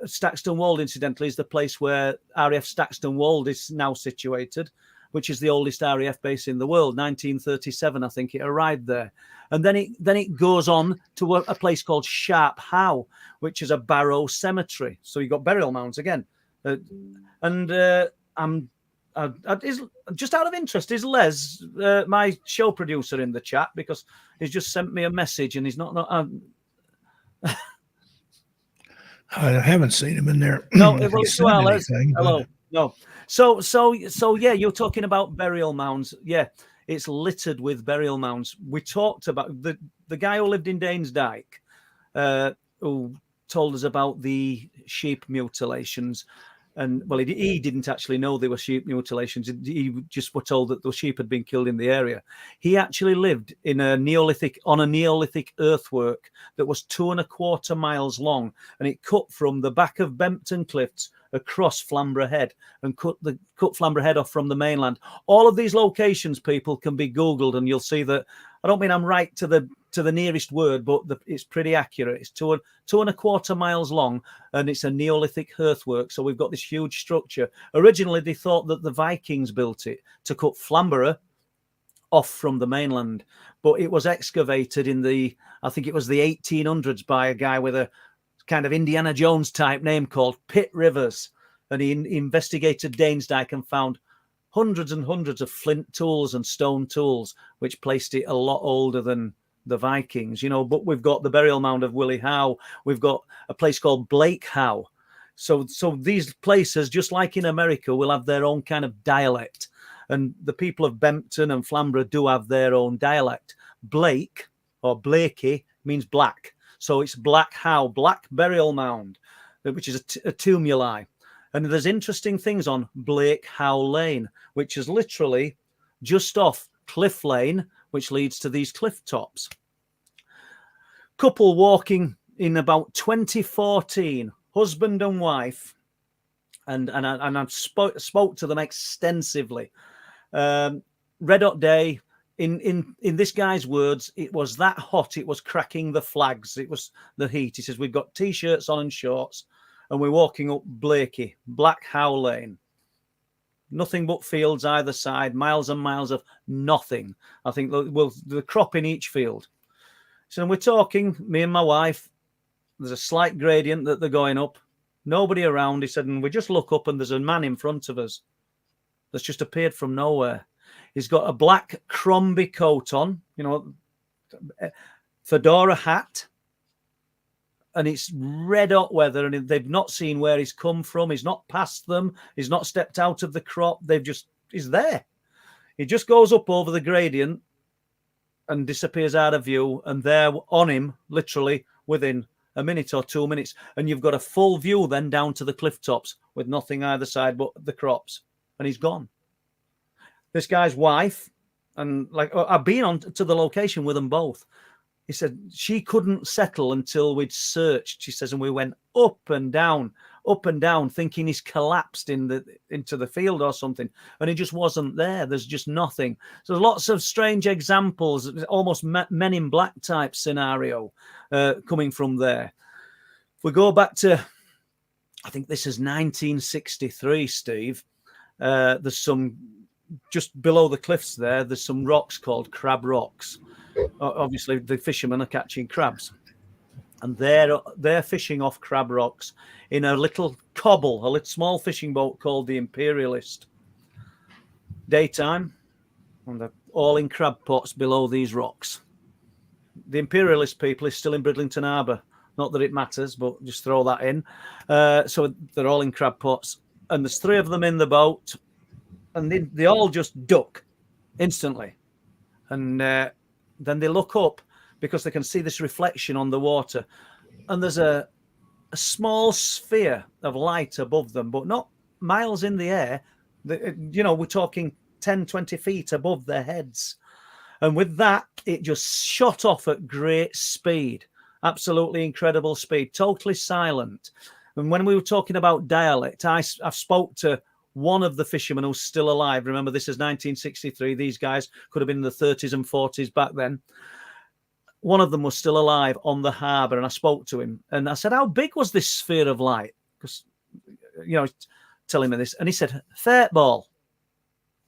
Staxton Wold, incidentally, is the place where RAF Staxton Wold is now situated, which is the oldest RAF base in the world. 1937, I think it arrived there. And then it goes on to a place called Sharp Howe, which is a barrow cemetery. So you've got burial mounds again. Just out of interest, is Les, my show producer, in the chat? Because he's just sent me a message and he's not. I haven't seen him in there. No, Les. Hello. No. So yeah, you're talking about burial mounds. Yeah, it's littered with burial mounds. We talked about the guy who lived in Danesdyke, who told us about the sheep mutilations. And well, he didn't actually know they were sheep mutilations. He just were told that the sheep had been killed in the area. He actually lived on a Neolithic earthwork that was 2.25 miles long, and it cut from the back of Bempton Cliffs across Flamborough Head and cut Flamborough Head off from the mainland. All of these locations, people, can be Googled, and you'll see that. I don't mean I'm right to the nearest word, but it's pretty accurate. It's 2.25 miles long, and it's a Neolithic earthwork. So we've got this huge structure. Originally, they thought that the Vikings built it to cut Flamborough off from the mainland, but it was excavated I think it was the 1800s by a guy with a kind of Indiana Jones type name called Pitt Rivers, and he investigated Danesdyke and found hundreds and hundreds of flint tools and stone tools, which placed it a lot older than the Vikings, But we've got the burial mound of Willie Howe. We've got a place called Blake Howe. So these places, just like in America, will have their own kind of dialect. And the people of Bempton and Flamborough do have their own dialect. Blake, or Blakey, means black. So it's Black Howe, Black Burial Mound, which is a tumuli. And there's interesting things on Blake Howe Lane, which is literally just off Cliff Lane, which leads to these cliff tops. Couple walking in about 2014, husband and wife, and I spoke to them extensively. Red hot day. In this guy's words, it was that hot, it was cracking the flags. It was the heat. He says, we've got T-shirts on and shorts, and we're walking up Blakey, Black Howe Lane. Nothing but fields either side, miles and miles of nothing. I think the crop in each field. So we're talking, me and my wife. There's a slight gradient that they're going up. Nobody around. He said, and we just look up and there's a man in front of us that's just appeared from nowhere. He's got a black Crombie coat on, fedora hat, and it's red hot weather, and they've not seen where he's come from. He's not passed them. He's not stepped out of the crop. He's there. He just goes up over the gradient and disappears out of view, and there on him, literally within a minute or 2 minutes, and you've got a full view then down to the cliff tops with nothing either side but the crops, and he's gone. This guy's wife, and I've been on to the location with them both. He said she couldn't settle until we'd searched. She says, and we went up and down, thinking he's collapsed into the field or something, and he just wasn't there. There's just nothing. So lots of strange examples, almost Men in Black type scenario coming from there. If we go back to, I think this is 1963, Steve. there's some just below the cliffs there. There's some rocks called crab rocks. Obviously, the fishermen are catching crabs, and they're fishing off crab rocks in a little cobble, a little small fishing boat called the Imperialist. Daytime, and they're all in crab pots below these rocks. The Imperialist people is still in Bridlington Harbour. Not that it matters, but just throw that in. So they're all in crab pots, and there's 3 of them in the boat, and they all just duck instantly. And then they look up because they can see this reflection on the water, and there's a small sphere of light above them, but not miles in the air. We're talking 10, 20 feet above their heads. And with that, it just shot off at great speed. Absolutely incredible speed, totally silent. And when we were talking about dialect, I've spoke to one of the fishermen who's still alive. Remember, this is 1963. These guys could have been in the 30s and 40s back then. One of them was still alive on the harbour, and I spoke to him. And I said, how big was this sphere of light? Because, telling me this. And he said, "Fate ball."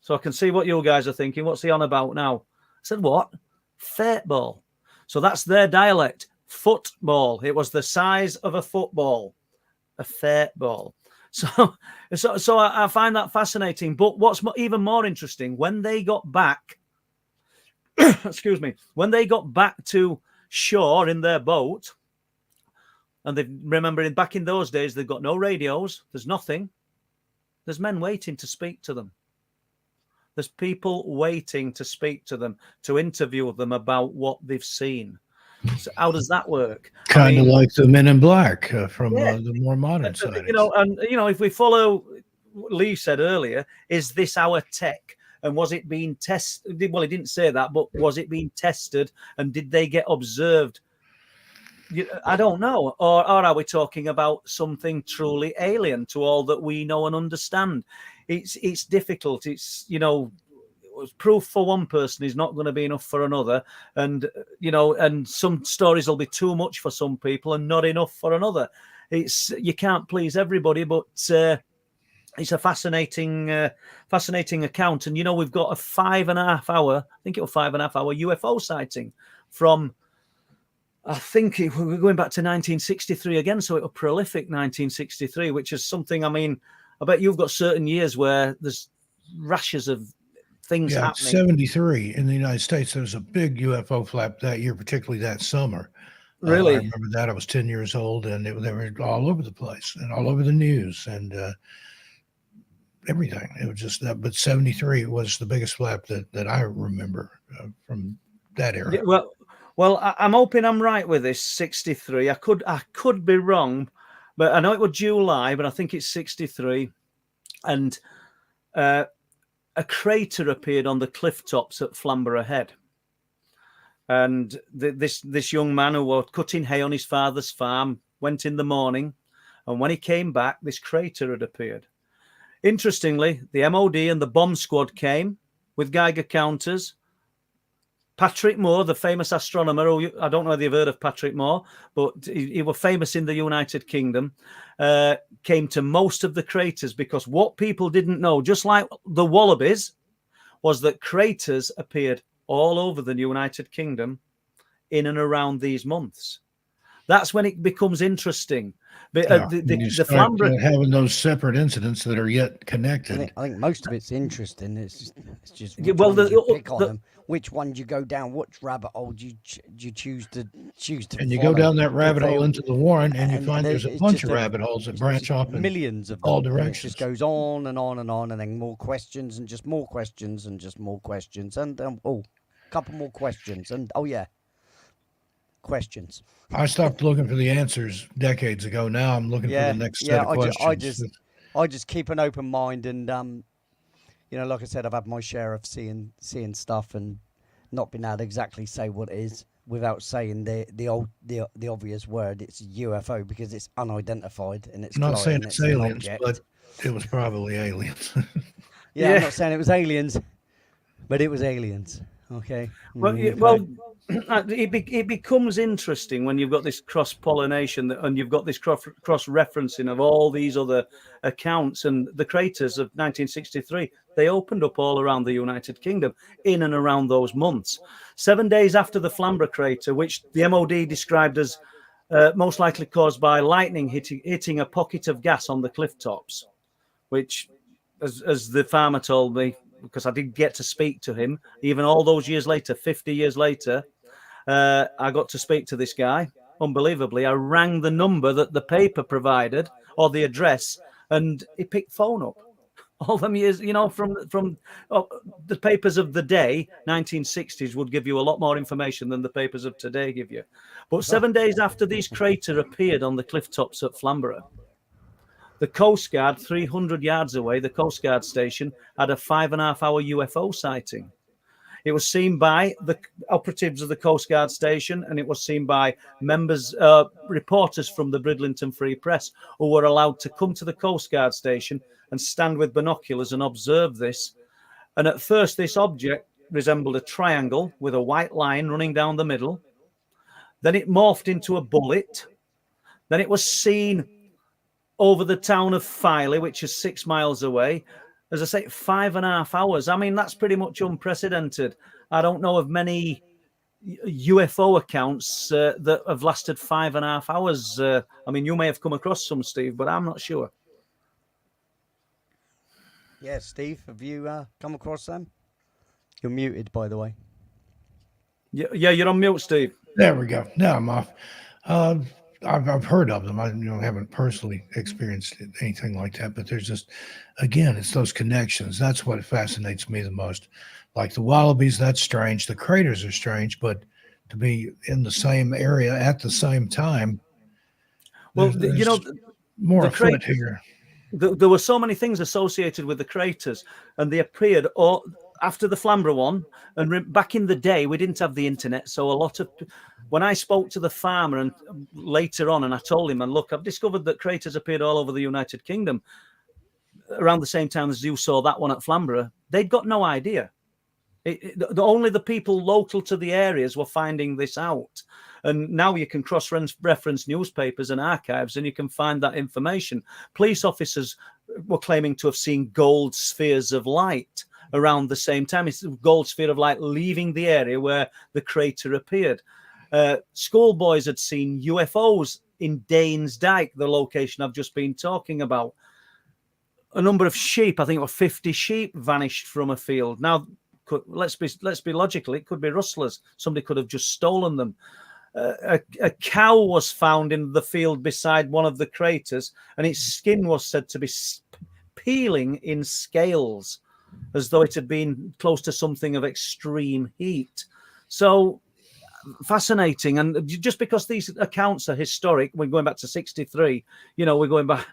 So I can see what you guys are thinking. What's he on about now? I said, what? Fate ball. So that's their dialect. Football. It was the size of a football. A fate ball. So I find that fascinating. But what's even more interesting, when they got back, excuse me, when they got back to shore in their boat, and they remember back in those days, they've got no radios. There's nothing. There's men waiting to speak to them. There's people waiting to speak to them, to interview them about what they've seen. So how does that work? Kind of like the Men in Black from the more modern side. If we follow what Lee said earlier, is this our tech? And was it being tested? Well, he didn't say that, but was it being tested? And did they get observed? I don't know. Or are we talking about something truly alien to all that we know and understand? It's difficult. It's, proof for one person is not going to be enough for another. And, and some stories will be too much for some people and not enough for another. You can't please everybody, but it's a fascinating account. And, we've got a 5.5 hour, I think it was 5.5 hour UFO sighting from, I think we're going back to 1963 again. So it was prolific 1963, which is something, I bet you've got certain years where there's rashes of things happening. 73 in the United States, there was a big UFO flap that year, particularly that summer. Really? I remember that. I was 10 years old, and they were all over the place and all over the news and everything. It was just that. But 73 was the biggest flap that I remember from that era. Yeah, well, I'm hoping I'm right with this. 63. I could be wrong, but I know it was July, but I think it's 63. And a crater appeared on the cliff tops at Flamborough Head. And this young man who was cutting hay on his father's farm went in the morning. And when he came back, this crater had appeared. Interestingly, the MOD and the bomb squad came with Geiger counters. Patrick Moore, the famous astronomer, I don't know whether you've heard of Patrick Moore, but he was famous in the United Kingdom, came to most of the craters, because what people didn't know, just like the wallabies, was that craters appeared all over the United Kingdom in and around these months. That's when it becomes interesting. But the Flamborough, having those separate incidents that are yet connected. I think most of it's interesting. It's just Yeah, well, you pick on them. Which one you go down? Which rabbit hole do you choose to? And you go down that rabbit hole into the Warren, and you find there's a bunch of rabbit holes that branch off in millions of all them. directions. It just goes on and on and on, and then more questions and just more questions and just more questions and a couple more questions and questions. I stopped looking for the answers decades ago. Now I'm looking for the next set of questions. I just keep an open mind, and like I said, I've had my share of seeing stuff and not been able to exactly say what it is without saying the obvious word. It's a UFO because it's unidentified and it's not saying it's aliens, object. but it was probably aliens. I'm not saying it was aliens, but it was aliens. Okay. Well, Okay. well, it becomes interesting when you've got this cross pollination and you've got this cross referencing of all these other accounts, and the craters of 1963. They opened up all around the United Kingdom in and around those months. 7 days after the Flamborough crater, which the MOD described as most likely caused by lightning hitting a pocket of gas on the cliff tops, which, as the farmer told me, because I did get to speak to him, even all those years later, 50 years later, I got to speak to this guy. Unbelievably, I rang the number that the paper provided or the address, and he picked phone up. All them years, from the papers of the day, 1960s, would give you a lot more information than the papers of today give you. But 7 days after these craters appeared on the cliff tops at Flamborough, the Coast Guard, 300 yards away, the Coast Guard station, had a 5.5-hour UFO sighting. It was seen by the operatives of the Coast Guard station, and it was seen by reporters from the Bridlington Free Press, who were allowed to come to the Coast Guard station and stand with binoculars and observe this. And at first, this object resembled a triangle with a white line running down the middle. Then it morphed into a bullet. Then it was seen over the town of Filey, which is 6 miles away. As I say, 5.5 hours. I mean, that's pretty much unprecedented. I don't know of many UFO accounts that have lasted 5.5 hours. I mean, you may have come across some, Steve, but I'm not sure. Yeah, Steve, have you come across them? You're muted, by the way. Yeah, you're on mute, Steve. There we go. Now I'm off. I've heard of them. I haven't personally experienced anything like that, but there's just, again, it's those connections. That's what fascinates me the most. Like the wallabies, that's strange. The craters are strange, but to be in the same area at the same time, well, there's more afoot here. There were so many things associated with the craters, and they appeared after the Flamborough one. And back in the day, we didn't have the internet, so a lot of when I spoke to the farmer and later on, and I told him, and look, I've discovered that craters appeared all over the United Kingdom around the same time as you saw that one at Flamborough. They'd got no idea. Only the people local to the areas were finding this out. And now you can cross-reference newspapers and archives, and you can find that information. Police officers were claiming to have seen gold spheres of light around the same time. It's a gold sphere of light leaving the area where the crater appeared. Schoolboys had seen UFOs in Danes Dyke, the location I've just been talking about. A number of sheep, I think it was 50 sheep, vanished from a field. Now, let's be logical. It could be rustlers. Somebody could have just stolen them. A cow was found in the field beside one of the craters, and its skin was said to be peeling in scales, as though it had been close to something of extreme heat. So fascinating. And just because these accounts are historic, we're going back to 63, we're going back,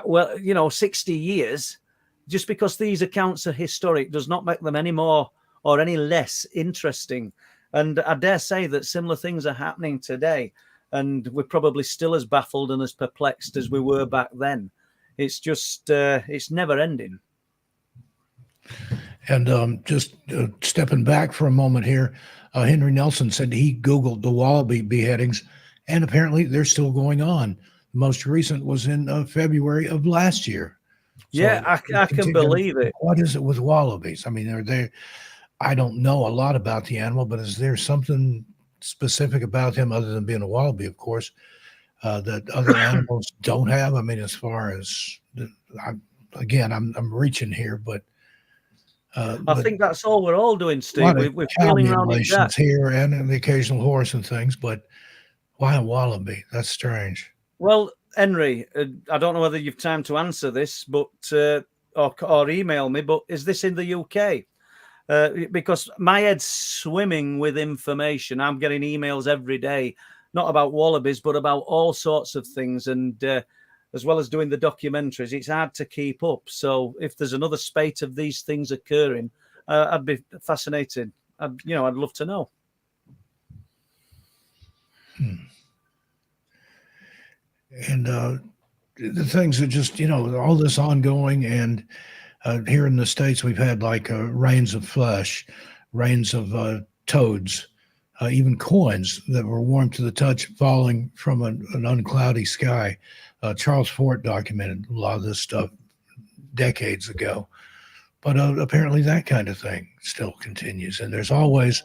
well, 60 years. Just because these accounts are historic does not make them any more or any less interesting. And I dare say that similar things are happening today, and we're probably still as baffled and as perplexed as we were back then. It's just, it's never ending. And just stepping back for a moment here, Henry Nelson said he Googled the wallaby beheadings, and apparently they're still going on. The most recent was in February of last year. So yeah, I can believe it. What is it with wallabies? I mean, I don't know a lot about the animal, but is there something specific about him other than being a wallaby, of course, that other animals don't have? I mean, as far as, I'm reaching here, but I think that's all we're all doing, Steve. We're cow feeling around in mutilations here and the occasional horse and things, but why a wallaby? That's strange. Well, Henry, I don't know whether you've time to answer this, but or email me. But is this in the UK? Because my head's swimming with information. I'm getting emails every day, not about wallabies, but about all sorts of things. And as well as doing the documentaries, it's hard to keep up. So if there's another spate of these things occurring, I'd be fascinated. I'd love to know. And the things that just, all this ongoing, and here in the States, we've had like Rains of Flesh, rains of toads, even coins that were warm to the touch falling from an uncloudy sky. Charles Fort documented a lot of this stuff decades ago. But apparently, that kind of thing still continues. And there's always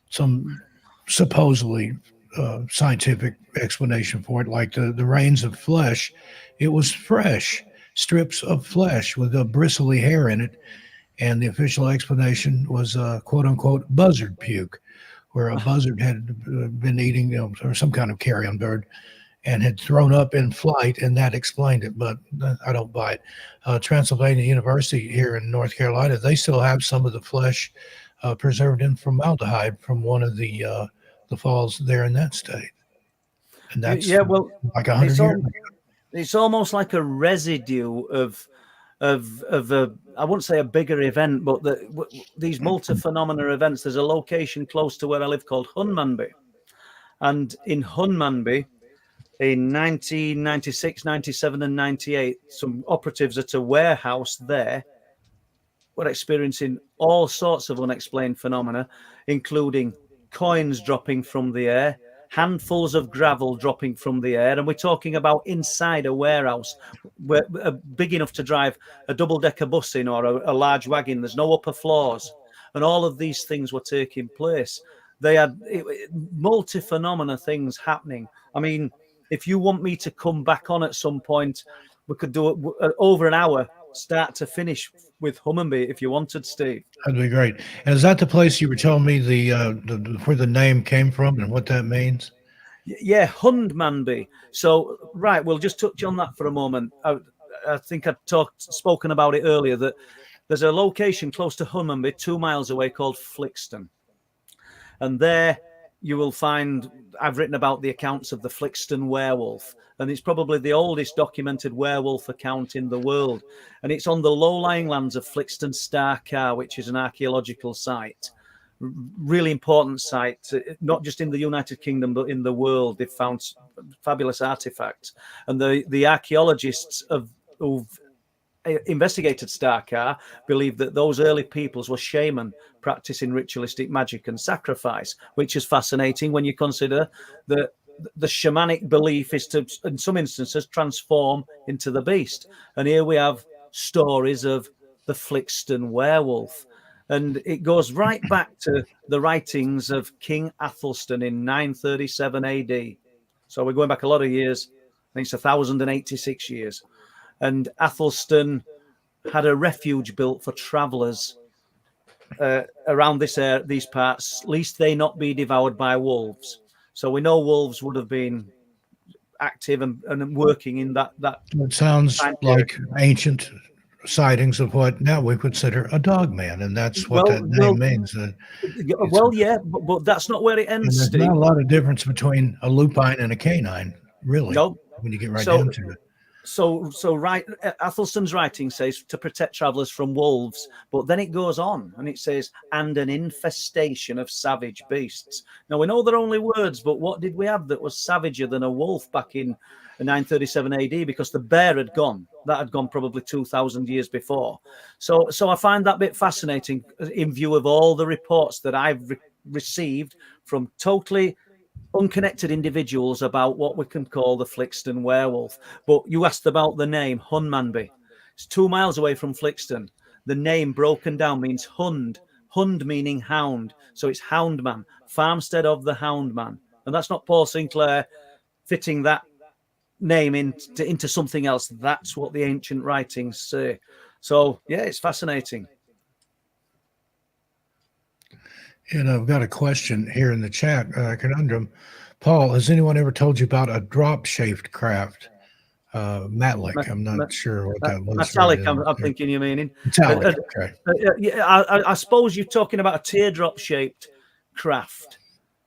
some supposedly scientific explanation for it, like the rains of flesh. It was fresh strips of flesh with a bristly hair in it. And the official explanation was quote unquote buzzard puke, where a buzzard had been eating or some kind of carrion bird and had thrown up in flight, and that explained it. But I don't buy it. Transylvania University here in North Carolina, they still have some of the flesh preserved in formaldehyde from one of the falls there in that state, and that's well, like 100 years ago. It's almost like a residue of a, I wouldn't say a bigger event, but these multi-phenomena events. There's a location close to where I live called Hunmanby, and in Hunmanby, in 1996, 97, and 98, some operatives at a warehouse there were experiencing all sorts of unexplained phenomena, including coins dropping from the air, handfuls of gravel dropping from the air. And we're talking about inside a warehouse, big enough to drive a double-decker bus in or a large wagon. There's no upper floors. And all of these things were taking place. They had multi-phenomena things happening. I mean, if you want me to come back on at some point, we could do it over an hour, start to finish with Hunmanby if you wanted, Steve. That'd be great. And is that the place you were telling me the where the name came from and what that means? Yeah, Hunmanby. So, right, we'll just touch on that for a moment. I think I'd spoken about it earlier, that there's a location close to Hunmanby, 2 miles away, called Flixton. And there you will find, I've written about the accounts of the Flixton werewolf, and it's probably the oldest documented werewolf account in the world. And it's on the low-lying lands of Flixton Starcar, which is an archaeological site. Really important site, not just in the United Kingdom, but in the world. They've found fabulous artifacts. And the archaeologists who've investigated Starcar believe that those early peoples were shaman practicing ritualistic magic and sacrifice, which is fascinating when you consider that the shamanic belief is to, in some instances, transform into the beast. And here we have stories of the Flixton werewolf. And it goes right back to the writings of King Athelstan in 937 AD. So we're going back a lot of years. I think it's 1,086 years. And Athelstan had a refuge built for travellers around these parts, lest they not be devoured by wolves. So we know wolves would have been active and working in that. It sounds like ancient sightings of what now we consider a dog man, and that's what that name means. Yeah, but that's not where it ends. And there's not a lot of difference between a lupine and a canine, really. No, when you get down to it. So right, Athelstan's writing says to protect travellers from wolves, but then it goes on and it says, and an infestation of savage beasts. Now, we know they're only words, but what did we have that was savager than a wolf back in 937 AD? Because the bear had gone. That had gone probably 2,000 years before. So I find that bit fascinating in view of all the reports that I've received from totally unconnected individuals about what we can call the Flixton werewolf. But you asked about the name, Hunmanby. It's 2 miles away from Flixton. The name broken down means hund meaning hound. So it's Houndman, farmstead of the Houndman. And that's not Paul Sinclair fitting that name into something else. That's what the ancient writings say. So, yeah, it's fascinating. And I've got a question here in the chat, conundrum. Paul, has anyone ever told you about a drop-shaped craft? Matlick, I'm not sure what that was. Metallic, I'm thinking you're meaning. Metallic, okay. I suppose you're talking about a teardrop-shaped craft.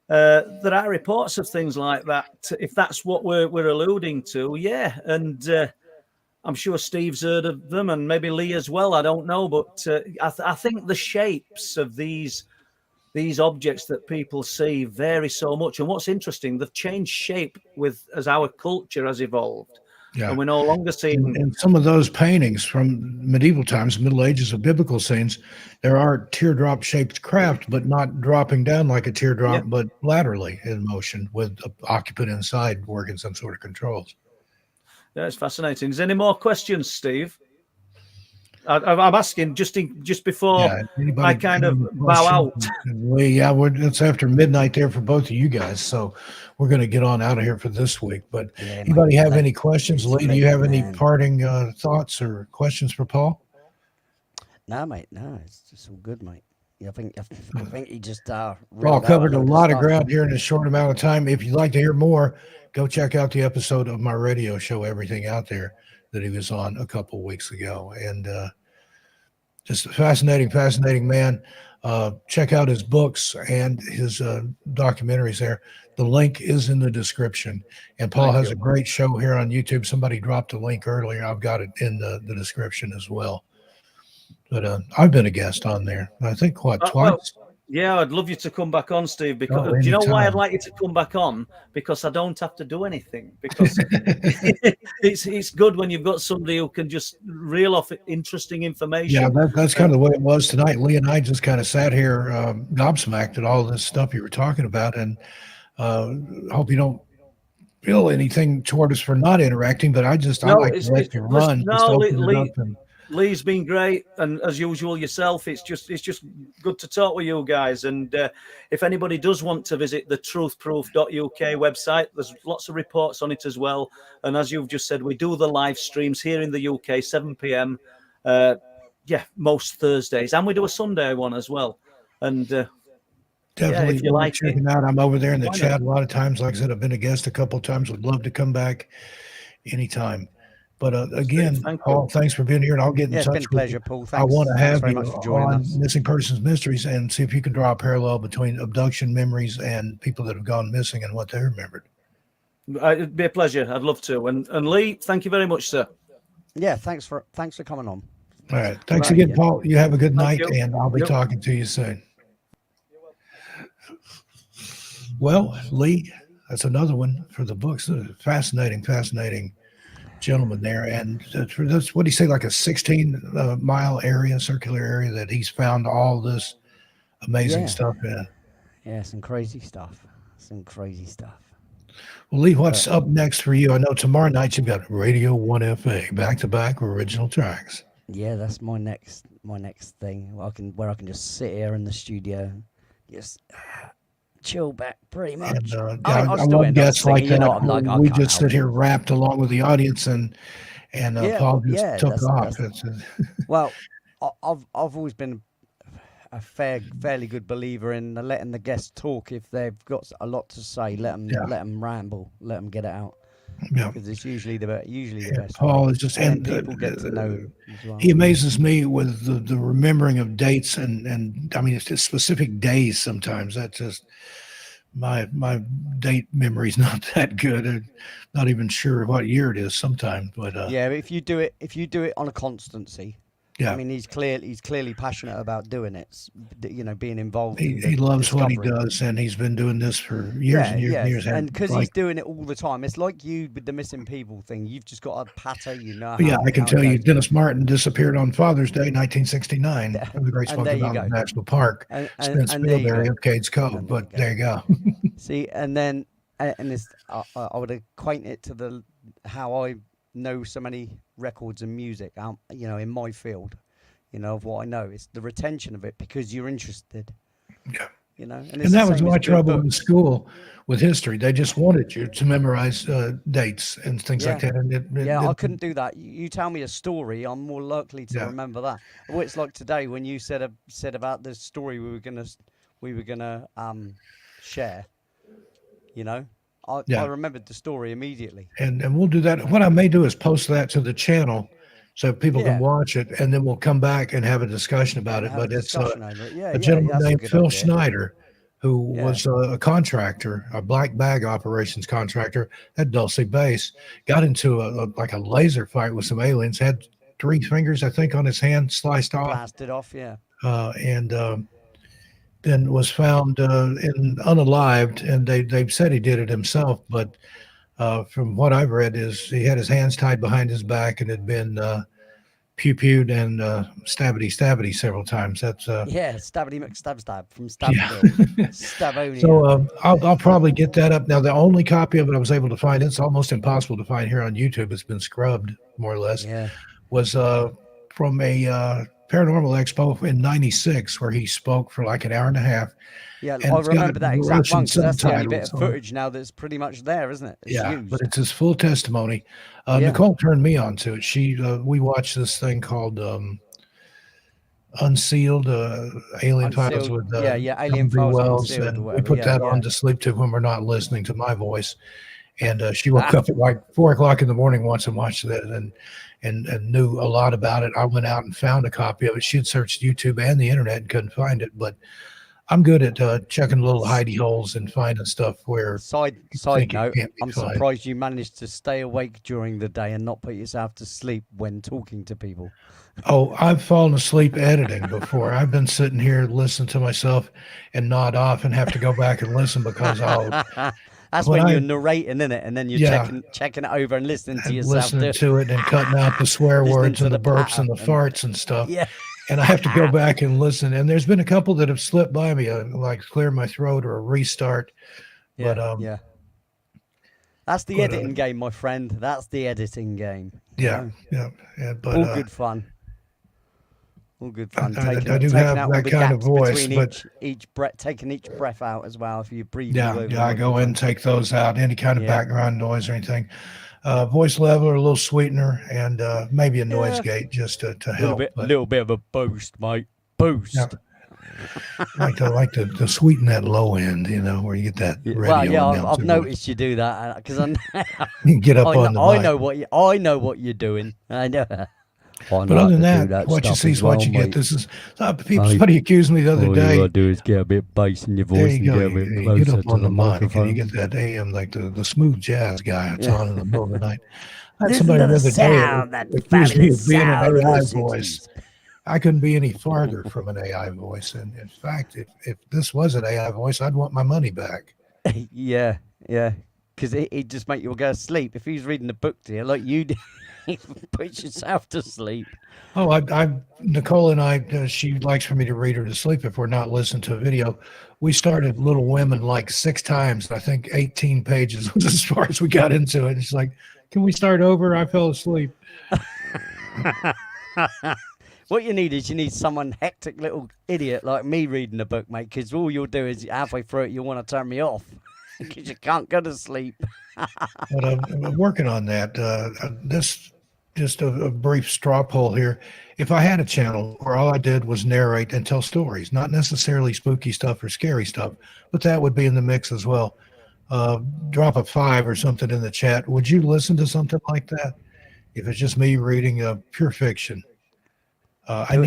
There are reports of things like that, if that's what we're alluding to, yeah. And I'm sure Steve's heard of them, and maybe Lee as well, I don't know. But I think the shapes of these objects that people see vary so much. And what's interesting, they've changed shape as our culture has evolved. Yeah. and we're no longer seeing. And some of those paintings from medieval times, Middle Ages of biblical scenes, there are teardrop shaped craft, but not dropping down like a teardrop, Yep. but laterally in motion with the occupant inside working some sort of controls. Yeah, it's fascinating. Is there any more questions, Steve? I'm asking just before Yeah. Anybody I kind have of any bow out. questions? It's after midnight there for both of you guys, so we're going to get on out of here for this week. But Yeah, mate, anybody have any questions? it's Lee, do you have any man. parting thoughts or questions for Paul? No, mate, no, it's just all good, mate. Yeah, I think he just Paul reeled out covered a load lot of stuff. ground here in a short amount of time. If you'd like to hear more, go check out the episode of my radio show, Everything Out There, that he was on a couple weeks ago. And just a fascinating man. Check out his books and his documentaries there. The link is in the description. And Paul Thank has you. a great show here on YouTube. Somebody dropped a link earlier. I've got it in the description as well. But I've been a guest on there. I think, twice? Well, yeah, I'd love you to come back on, Steve. Because Oh, do you know why I'd anytime. like you to come back on? Because I don't have to do anything. Because it's good when you've got somebody who can just reel off interesting information. Yeah, that's kind of the way it was tonight. Lee and I just kind of sat here gobsmacked at all this stuff you were talking about, and hope you don't feel anything toward us for not interacting. But I like to let you run. Just open it up and Lee's been great, and as usual, yourself. It's just good to talk with you guys. And if anybody does want to visit the truthproof.uk website, there's lots of reports on it as well. And as you've just said, we do the live streams here in the UK, 7 p.m. Most Thursdays, and we do a Sunday one as well. And definitely if you like check it, it out. I'm over there in the why chat a lot of times. Like I said, I've been a guest a couple of times. Would love to come back anytime. But again, thank Paul, you. thanks for being here, and I'll get in Yeah, it's touch been a with pleasure, you. Paul. I want to Thanks have very you much for joining on us. Missing Persons Mysteries and see if you can draw a parallel between abduction memories and people that have gone missing and what they remembered. It'd be a pleasure. I'd love to. And Lee, thank you very much, sir. Yeah, thanks for coming on. All right. Thanks Right, again, yeah. Paul. You have a good night, you. and I'll be Yep. talking to you soon. Well, Lee, that's another one for the books. Fascinating gentleman there. And that's what do you say, like a 16-mile area, circular area that he's found all this amazing Yeah. stuff in. Yeah, some crazy stuff. Well, Lee, what's up next for you? I know tomorrow night you've got Radio 1FA, back-to-back original tracks. Yeah, that's my next thing. Where I can just sit here in the studio, just chill back, pretty much. And, I I still love end up guests like singing, you that. know, I'm like, I We can't just help sit here wrapped along with the audience, and Paul just took off. Well, I've always been a fairly good believer in letting the guests talk. If they've got a lot to say, let them ramble, let them get it out. Yeah. Because it's usually the best. Paul way. is just and people get to know as well. He amazes me with the remembering of dates and I mean it's just specific days sometimes. That's just my date memory is not that good. I'm not even sure what year it is sometimes. But yeah, if you do it on a constancy. Yeah. I mean, he's clearly passionate about doing it. You know, being involved. He loves what he does, and he's been doing this for years and years and years. And because he's doing it all the time, it's like you with the missing people thing. You've just got a patter, you know. Yeah, I can tell you, Dennis Martin disappeared on Father's Day, 1969, from the Great And Smoky there you Mountains go. National Park, And Spence there you Millberry go. of Cades Cove. But there you go. See, and then it's I would acquaint it to how I know so many records and music. You know, in my field. You know, of what I know, it's the retention of it because you're interested. Yeah. You know, And that was my trouble in school with history. They just wanted you to memorize dates and things like that. And I couldn't do that. You tell me a story, I'm more likely to remember that. Well, it's like today when you said about the story we were gonna share. You know, I remembered the story immediately. And we'll do that. What I may do is post that to the channel. So people can watch it, and then we'll come back and have a discussion about it. But it's a gentleman named Phil Schneider, who was a contractor, a black bag operations contractor at Dulce Base, got into like a laser fight with some aliens, had 3 fingers, I think, on his hand sliced off. Blasted off, yeah. And then was found unalived, and they said he did it himself, but from what I've read, is he had his hands tied behind his back and had been pew-pewed and stabbity several times. That's Yeah, Stabbity McStabstab from yeah. Stabville. Stavonia. So I'll probably get that up now. The only copy of it I was able to find, it's almost impossible to find here on YouTube. It's been scrubbed more or less. Yeah. Was from a paranormal expo in '96 where he spoke for like an hour and a half. Yeah, And I it's remember got that exact Russian one because that's the only bit of subtitles on it. footage now that's pretty much there, isn't it? It's Yeah, used. but it's his full testimony. Yeah. Nicole turned me on to it. We watched this thing called Unsealed Alien Files Unsealed. with Yeah, Alien W. Files Wells, Unsealed or and we whatever. put Yeah, that yeah. on to sleep to when we're not listening to my voice. And she woke up at like 4 o'clock in the morning once and watched that and knew a lot about it. I went out and found a copy of it. She had searched YouTube and the internet and couldn't find it, but I'm good at checking little hidey holes and finding stuff where Side think it note, can't be I'm fine. surprised you managed to stay awake during the day and not put yourself to sleep when talking to people. Oh, I've fallen asleep editing before. I've been sitting here listening to myself and nod off and have to go back and listen because That's when when I- you're narrating, isn't it? And then you're Yeah. checking it over and listening to and yourself. listening to it and cutting out the swear Listening words to and the the burps and the patter farts and stuff. Yeah. And I have to go back and listen. And there's been a couple that have slipped by me, like clear my throat or a restart. Yeah, But yeah. That's the but, editing game, my friend. That's the editing game. yeah, yeah. But All good fun. All good fun. I Taking, do taking have out all that the kind of gaps voice, between but- each breath, taking each breath out as well. If you breathe, all yeah, over yeah. I the go in, microphone. and take those out, any kind of Yeah. background noise or anything. Voice leveler, a little sweetener, and maybe a noise Yeah. gate just to Little help. bit, But little bit of a boost, mate. Boost. Yeah. like to sweeten that low end, where you get that radio Well, yeah, I've announcer voice. noticed you do that because You get up on the I mic. know what you're doing. I know. But other than that, what you see is what you get. This is somebody accused me the other All day. you gotta do is get a bit bass in your There voice you and go. get a bit You closer get up to on the the mic and microphone. you get that AM, like the smooth jazz guy. It's on in the middle of the night. I had Listen somebody to the the other sound, day that accused me fabulous of being an sound in AI the voice. cities. I couldn't be any farther from an AI voice. And in fact, if this was an AI voice, I'd want my money back. Yeah, because it just make you go to sleep. If he's reading a book to you, like you do, put yourself to sleep. Oh, Nicole and I, she likes for me to read her to sleep if we're not listening to a video. We started Little Women like 6 times. I think 18 pages was as far as we got into it. It's like, can we start over? I fell asleep. What you need is someone hectic little idiot like me reading a book, mate. Because all you'll do is halfway through it, you'll want to turn me off because you can't go to sleep. But I'm working on that. This just a brief straw poll here. If I had a channel where all I did was narrate and tell stories, not necessarily spooky stuff or scary stuff, but that would be in the mix as well. Drop a 5 or something in the chat. Would you listen to something like that? If it's just me reading pure fiction.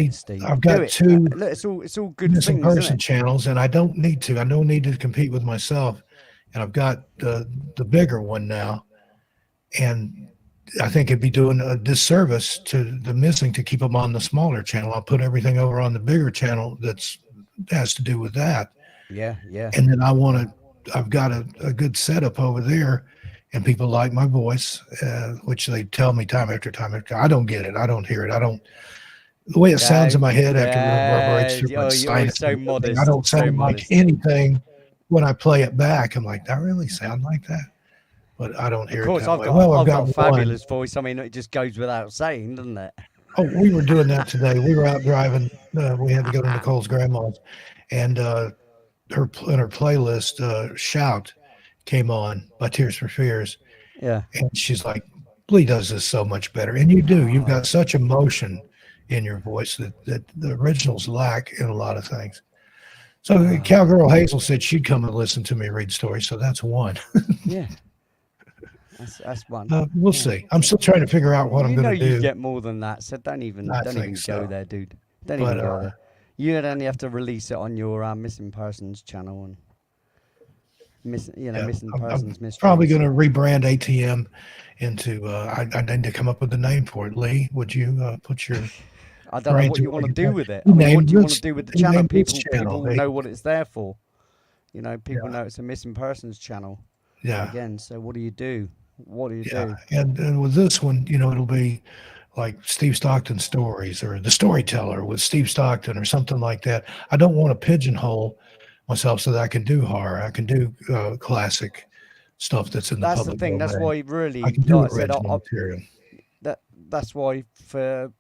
Steve. I've Do got it. 2 Look, it's all good missing things, isn't person it? channels, and I don't need to compete with myself. And I've got the bigger one now, and I think it'd be doing a disservice to the missing to keep them on the smaller channel. I'll put everything over on the bigger channel has to do with that. Yeah. And then I've got a good setup over there, and people like my voice, which they tell me time after time after. I don't get it. I don't hear it. The way it sounds in my head after it reverberates through my you're sinus. so and everything, modest. I don't so sound like modest. anything when I play it back. I'm like, that really sound like that? But I don't hear Of course, it that I've way. got, Well, I've got a one. fabulous voice. I mean, it just goes without saying, doesn't it? Oh, we were doing that today. We were out driving. We had to go to Nicole's grandma's, and her playlist, "Shout" came on by Tears for Fears, Yeah. and she's like, "Lee does this so much better," and you do. You've got such emotion in your voice that the originals lack in a lot of things. So Cowgirl Hazel said she'd come and listen to me read stories, so that's one. Yeah. That's one. We'll see. I'm still trying to figure out what I'm going to You do. get more than that, so don't even I go think so. there, dude. Don't But, even go there. You'd only have to release it on your missing persons channel and missing I'm persons mysteries. probably going to rebrand ATM into. I need to come up with a name for it. Lee, would you put your? I don't know brains what you away want to your do brain? with it. You I mean, what named do you want this- to do with the you channel? named this People channel, hey? know what it's there for. People know it's a missing persons channel. Yeah. Again, so what do you do? what do you Yeah, do? and with this one, it'll be like Steve Stockton stories or The Storyteller with Steve Stockton or something like that. I don't want to pigeonhole myself so that I can do horror. I can do classic stuff that's in the That's the public thing. That's domain. why I really, can do like I said, original material. that's why for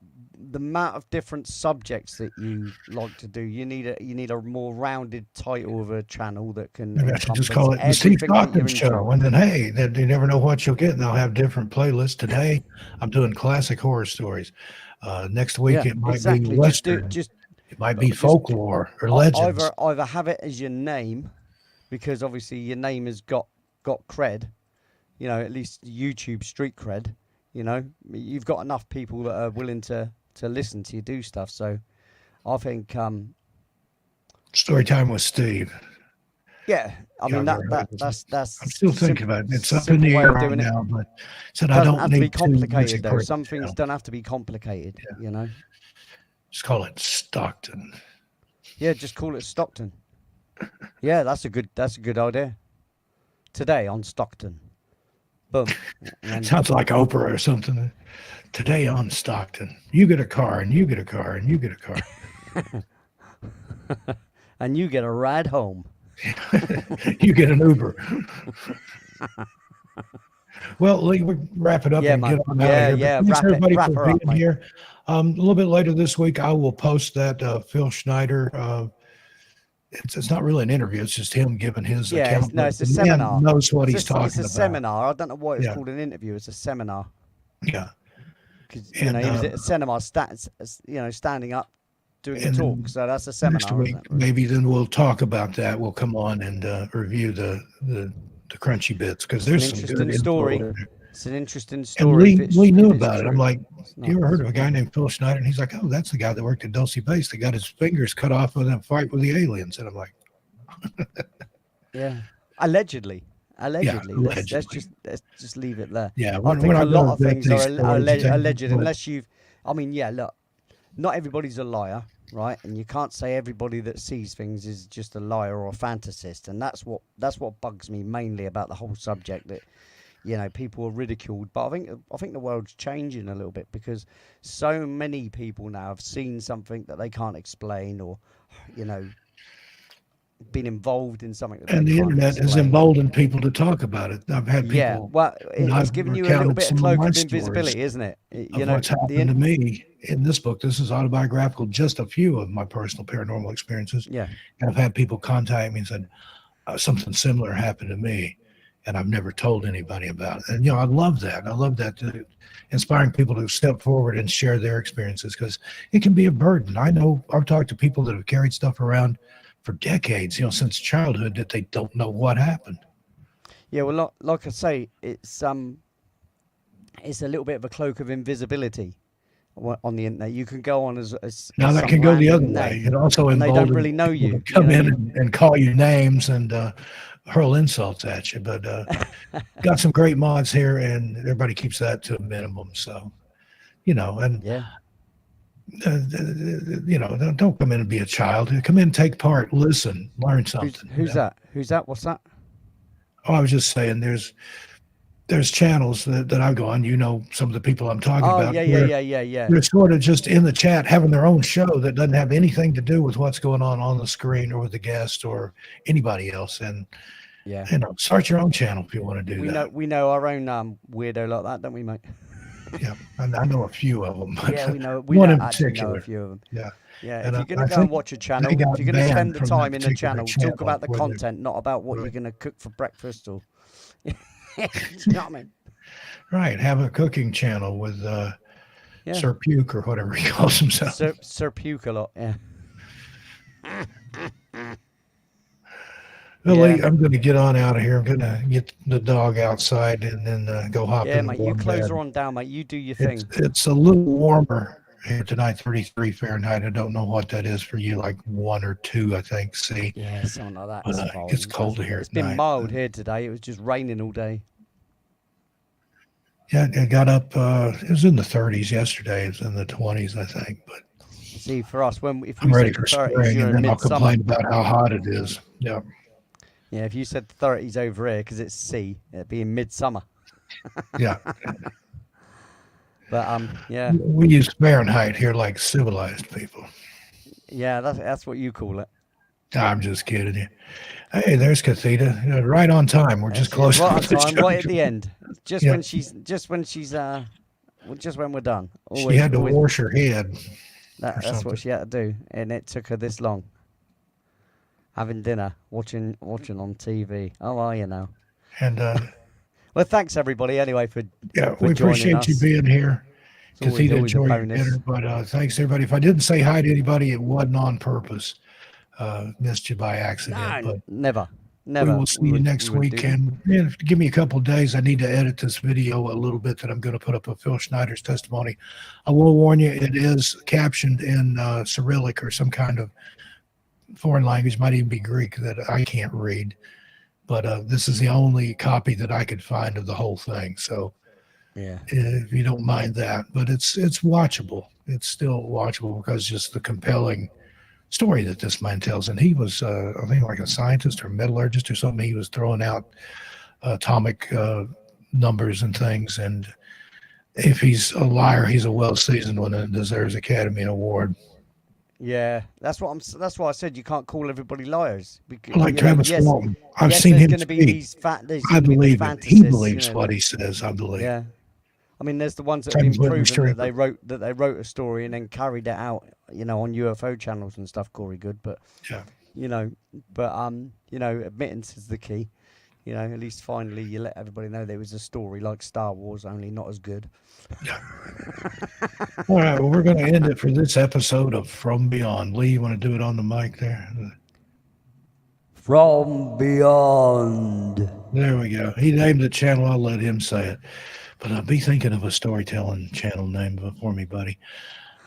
the amount of different subjects that you like to do, you need a more rounded title of a channel that can Maybe I should just encompass call it the Steve everything that you're Stockton into. Show. And then, hey, then you never know what you'll get. And I'll have different playlists. Today, I'm doing classic horror stories. Next week, Yeah, it might be exactly. Western. It might be Just folklore or legends. either have it as your name, because obviously your name has got cred, at least YouTube street cred. You've got enough people that are willing to listen to you do stuff. So I think Story time with Steve. yeah, I mean that's I'm still thinking about it. It's up in simple the way air of right doing it. now, but said I Doesn't don't have to be need too much complicated though. equipment, Some things don't have to be complicated. Just call it Stockton. Yeah, just call it Stockton. Yeah, that's a good idea. Today on Stockton. Boom. And Sounds like Oprah or something. Today on Stockton, you get a car, and you get a car, and you get a car. and you get a ride home. You get an Uber. Well, Lee, we'll wrap it up Yeah, and man. get on out of here. Yeah, But thanks everybody wrap for her being up, mate. here. A little bit later this week, I will post that Phil Schneider. It's not really an interview; it's just him giving his Yeah, account. it's a The man seminar. knows what he's It's talking a about. seminar. I don't know why it's Yeah. called an interview. It's a seminar. Yeah, Because And, he was at a seminar, standing up, doing a and talk. then So that's a next seminar, week, isn't it? Really? maybe then we'll talk about that. We'll come on and review the crunchy bits because there's some interesting good story. info in there. It's an interesting And story. Lee knew if it's about it. I'm true. like, It's you ever not. heard of a guy named Phil Schneider? And he's like, oh, that's the guy that worked at Dulcie Base that got his fingers cut off in that fight with the aliens. And I'm like, Yeah, allegedly. allegedly. Let's just leave it there. yeah, I we're think not a lot gonna of vet things these are stories and things, alleged but- unless you've. I mean, yeah, look, not everybody's a liar, right? And you can't say everybody that sees things is just a liar or a fantasist, and that's what bugs me mainly about the whole subject. That people are ridiculed, but I think the world's changing a little bit because so many people now have seen something that they can't explain, or been involved in something that And they the can't internet has explain. emboldened people to talk about it. I've had people. Yeah, well, it's I've given you a little recounted bit some of of cloak my of stories invisibility, isn't it? of what's happened to me in this book. This is autobiographical, just a few of my personal paranormal experiences. Yeah, And I've had people contact me and said, something similar happened to me, and I've never told anybody about it. And, I love that. I love that, inspiring people to step forward and share their experiences because it can be a burden. I know I've talked to people that have carried stuff around for decades, since childhood that they don't know what happened. yeah. Well, like I say, it's a little bit of a cloak of invisibility on the internet. You can go on as Now that some can go the other random way. name, It also and they don't emboldens really know people you. to come in and call you names and hurl insults at you. But got some great mods here, and everybody keeps that to a minimum. So, and Yeah, don't come in and be a child. Come in, take part, listen, learn something. who's that? Who's that? What's that? Oh, I was just saying, there's channels that I go on. Some of the people I'm talking Oh, about. yeah. They're sort of just in the chat having their own show that doesn't have anything to do with what's going on the screen or with the guest or anybody else. And Yeah, start your own channel if you want to do that. we know our own weirdo like that, don't we, mate? Yeah, I know a few of them. But Yeah, we know. one in actually know particular. a few of them. Yeah. Yeah, And if you're I going to go think and watch a channel, they got if you're going to banned spend the from time that in the particular channel, channel talk about the where they- content, not about what you're Right. going to cook for breakfast or. You know what I mean? Right. Have a cooking channel with Yeah. Sir Puke or whatever he calls himself. Sir Puke a lot. Yeah. Well, Yeah. Lee, I'm going to get on out of here. I'm going to get the dog outside and then go hop Yeah, in the mate. You warm close bed. her on down, mate. You do your thing. It's a little warmer here tonight, 33 Fahrenheit. I don't know what that is for you, like 1 or 2, I think. See, Yeah, something like that. But, It's it fine. gets colder here It's at been night. mild here today. It was just raining all day. yeah, it got up. It was in the 30s yesterday. It was in the 20s, I think. But See, for us, if I'm we ready said for 30s, spring, you're and in then I'll midsummer. complain about how hot it is. Yeah. Yeah, if you said 30s over here, because it's sea, it'd be in midsummer. Yeah. But yeah, We use Fahrenheit here like civilized people. yeah, that's what you call it. I'm just kidding you. Hey, there's Cathita. Right on time. We're There just she is, close right to on the time, show. right at the end. Just Yeah. when she's, well, just when we're done. She had to wash her head or that's something. what she had to do, and it took her this long. Having dinner, watching on TV. How are you now? And Well, thanks everybody anyway for yeah, for we joining appreciate you us. being here. It's always, Cathita, always a enjoy your bonus. dinner. But thanks, everybody. If I didn't say hi to anybody, it wasn't on purpose. Missed you by accident. No, But never. we will see you next wouldn't week. do that. And yeah, give me a couple of days. I need to edit this video a little bit that I'm going to put up of Phil Schneider's testimony. I will warn you, it is captioned in Cyrillic or some kind of foreign language, might even be Greek, that I can't read. But this is the only copy that I could find of the whole thing. So Yeah. if you don't mind that, but it's watchable. It's still watchable because just the compelling story that this man tells. And he was, I think, like a scientist or metallurgist or something. He was throwing out atomic numbers and things. And if he's a liar, he's a well-seasoned one and deserves Academy Award. Yeah, that's why I said you can't call everybody liars. Because, Like Travis yes, Walton, I've yes, seen there's him going to be speak. these there's I gonna be the believe it. He fantasists, believes you know, what that- he says. I believe. Yeah, I mean, there's the ones that have Same been with Whitney proven that Strieber. they wrote a story and then carried it out, on UFO channels and stuff. Corey Good, but Yeah. admittance is the key. At least finally you let everybody know there was a story like Star Wars, only not as good. All right. Well, we're going to end it for this episode of From Beyond. Lee, you want to do it on the mic there? From Beyond. There we go. He named the channel. I'll let him say it. But be thinking of a storytelling channel name for me, buddy.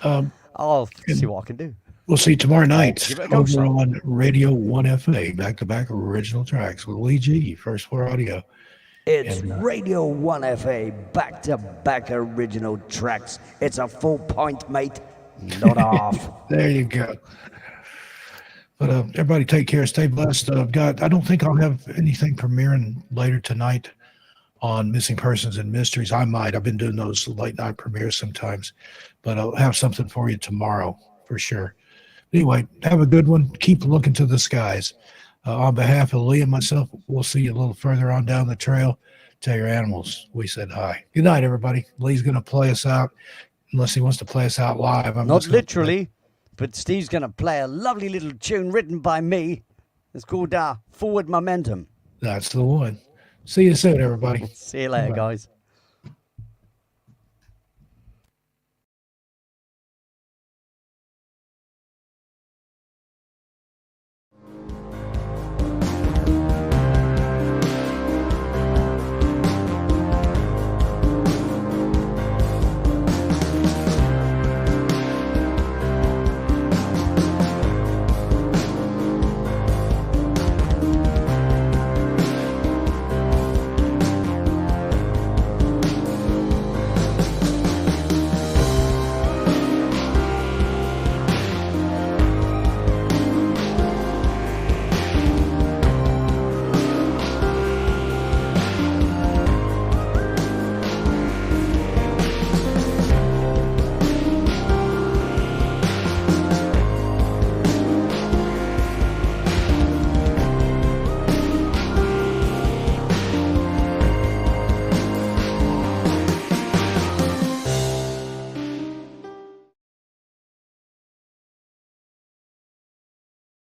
I'll see what I can do. We'll see you tomorrow night give it a go, over son. on Radio 1FA, back-to-back original tracks with Lee G, First Floor Audio. It's And, Radio 1FA, back-to-back original tracks. It's a full point, mate, not half. There you go. But everybody take care. Stay blessed. I don't think I'll have anything premiering later tonight on Missing Persons and Mysteries. I might. I've been doing those late night premieres sometimes. But I'll have something for you tomorrow for sure. Anyway, have a good one. Keep looking to the skies. On behalf of Lee and myself, we'll see you a little further on down the trail. Tell your animals we said hi. Good night, everybody. Lee's going to play us out, unless he wants to play us out live. Not literally, but Steve's going to play a lovely little tune written by me. It's called Forward Momentum. That's the one. See you soon, everybody. See you later, guys.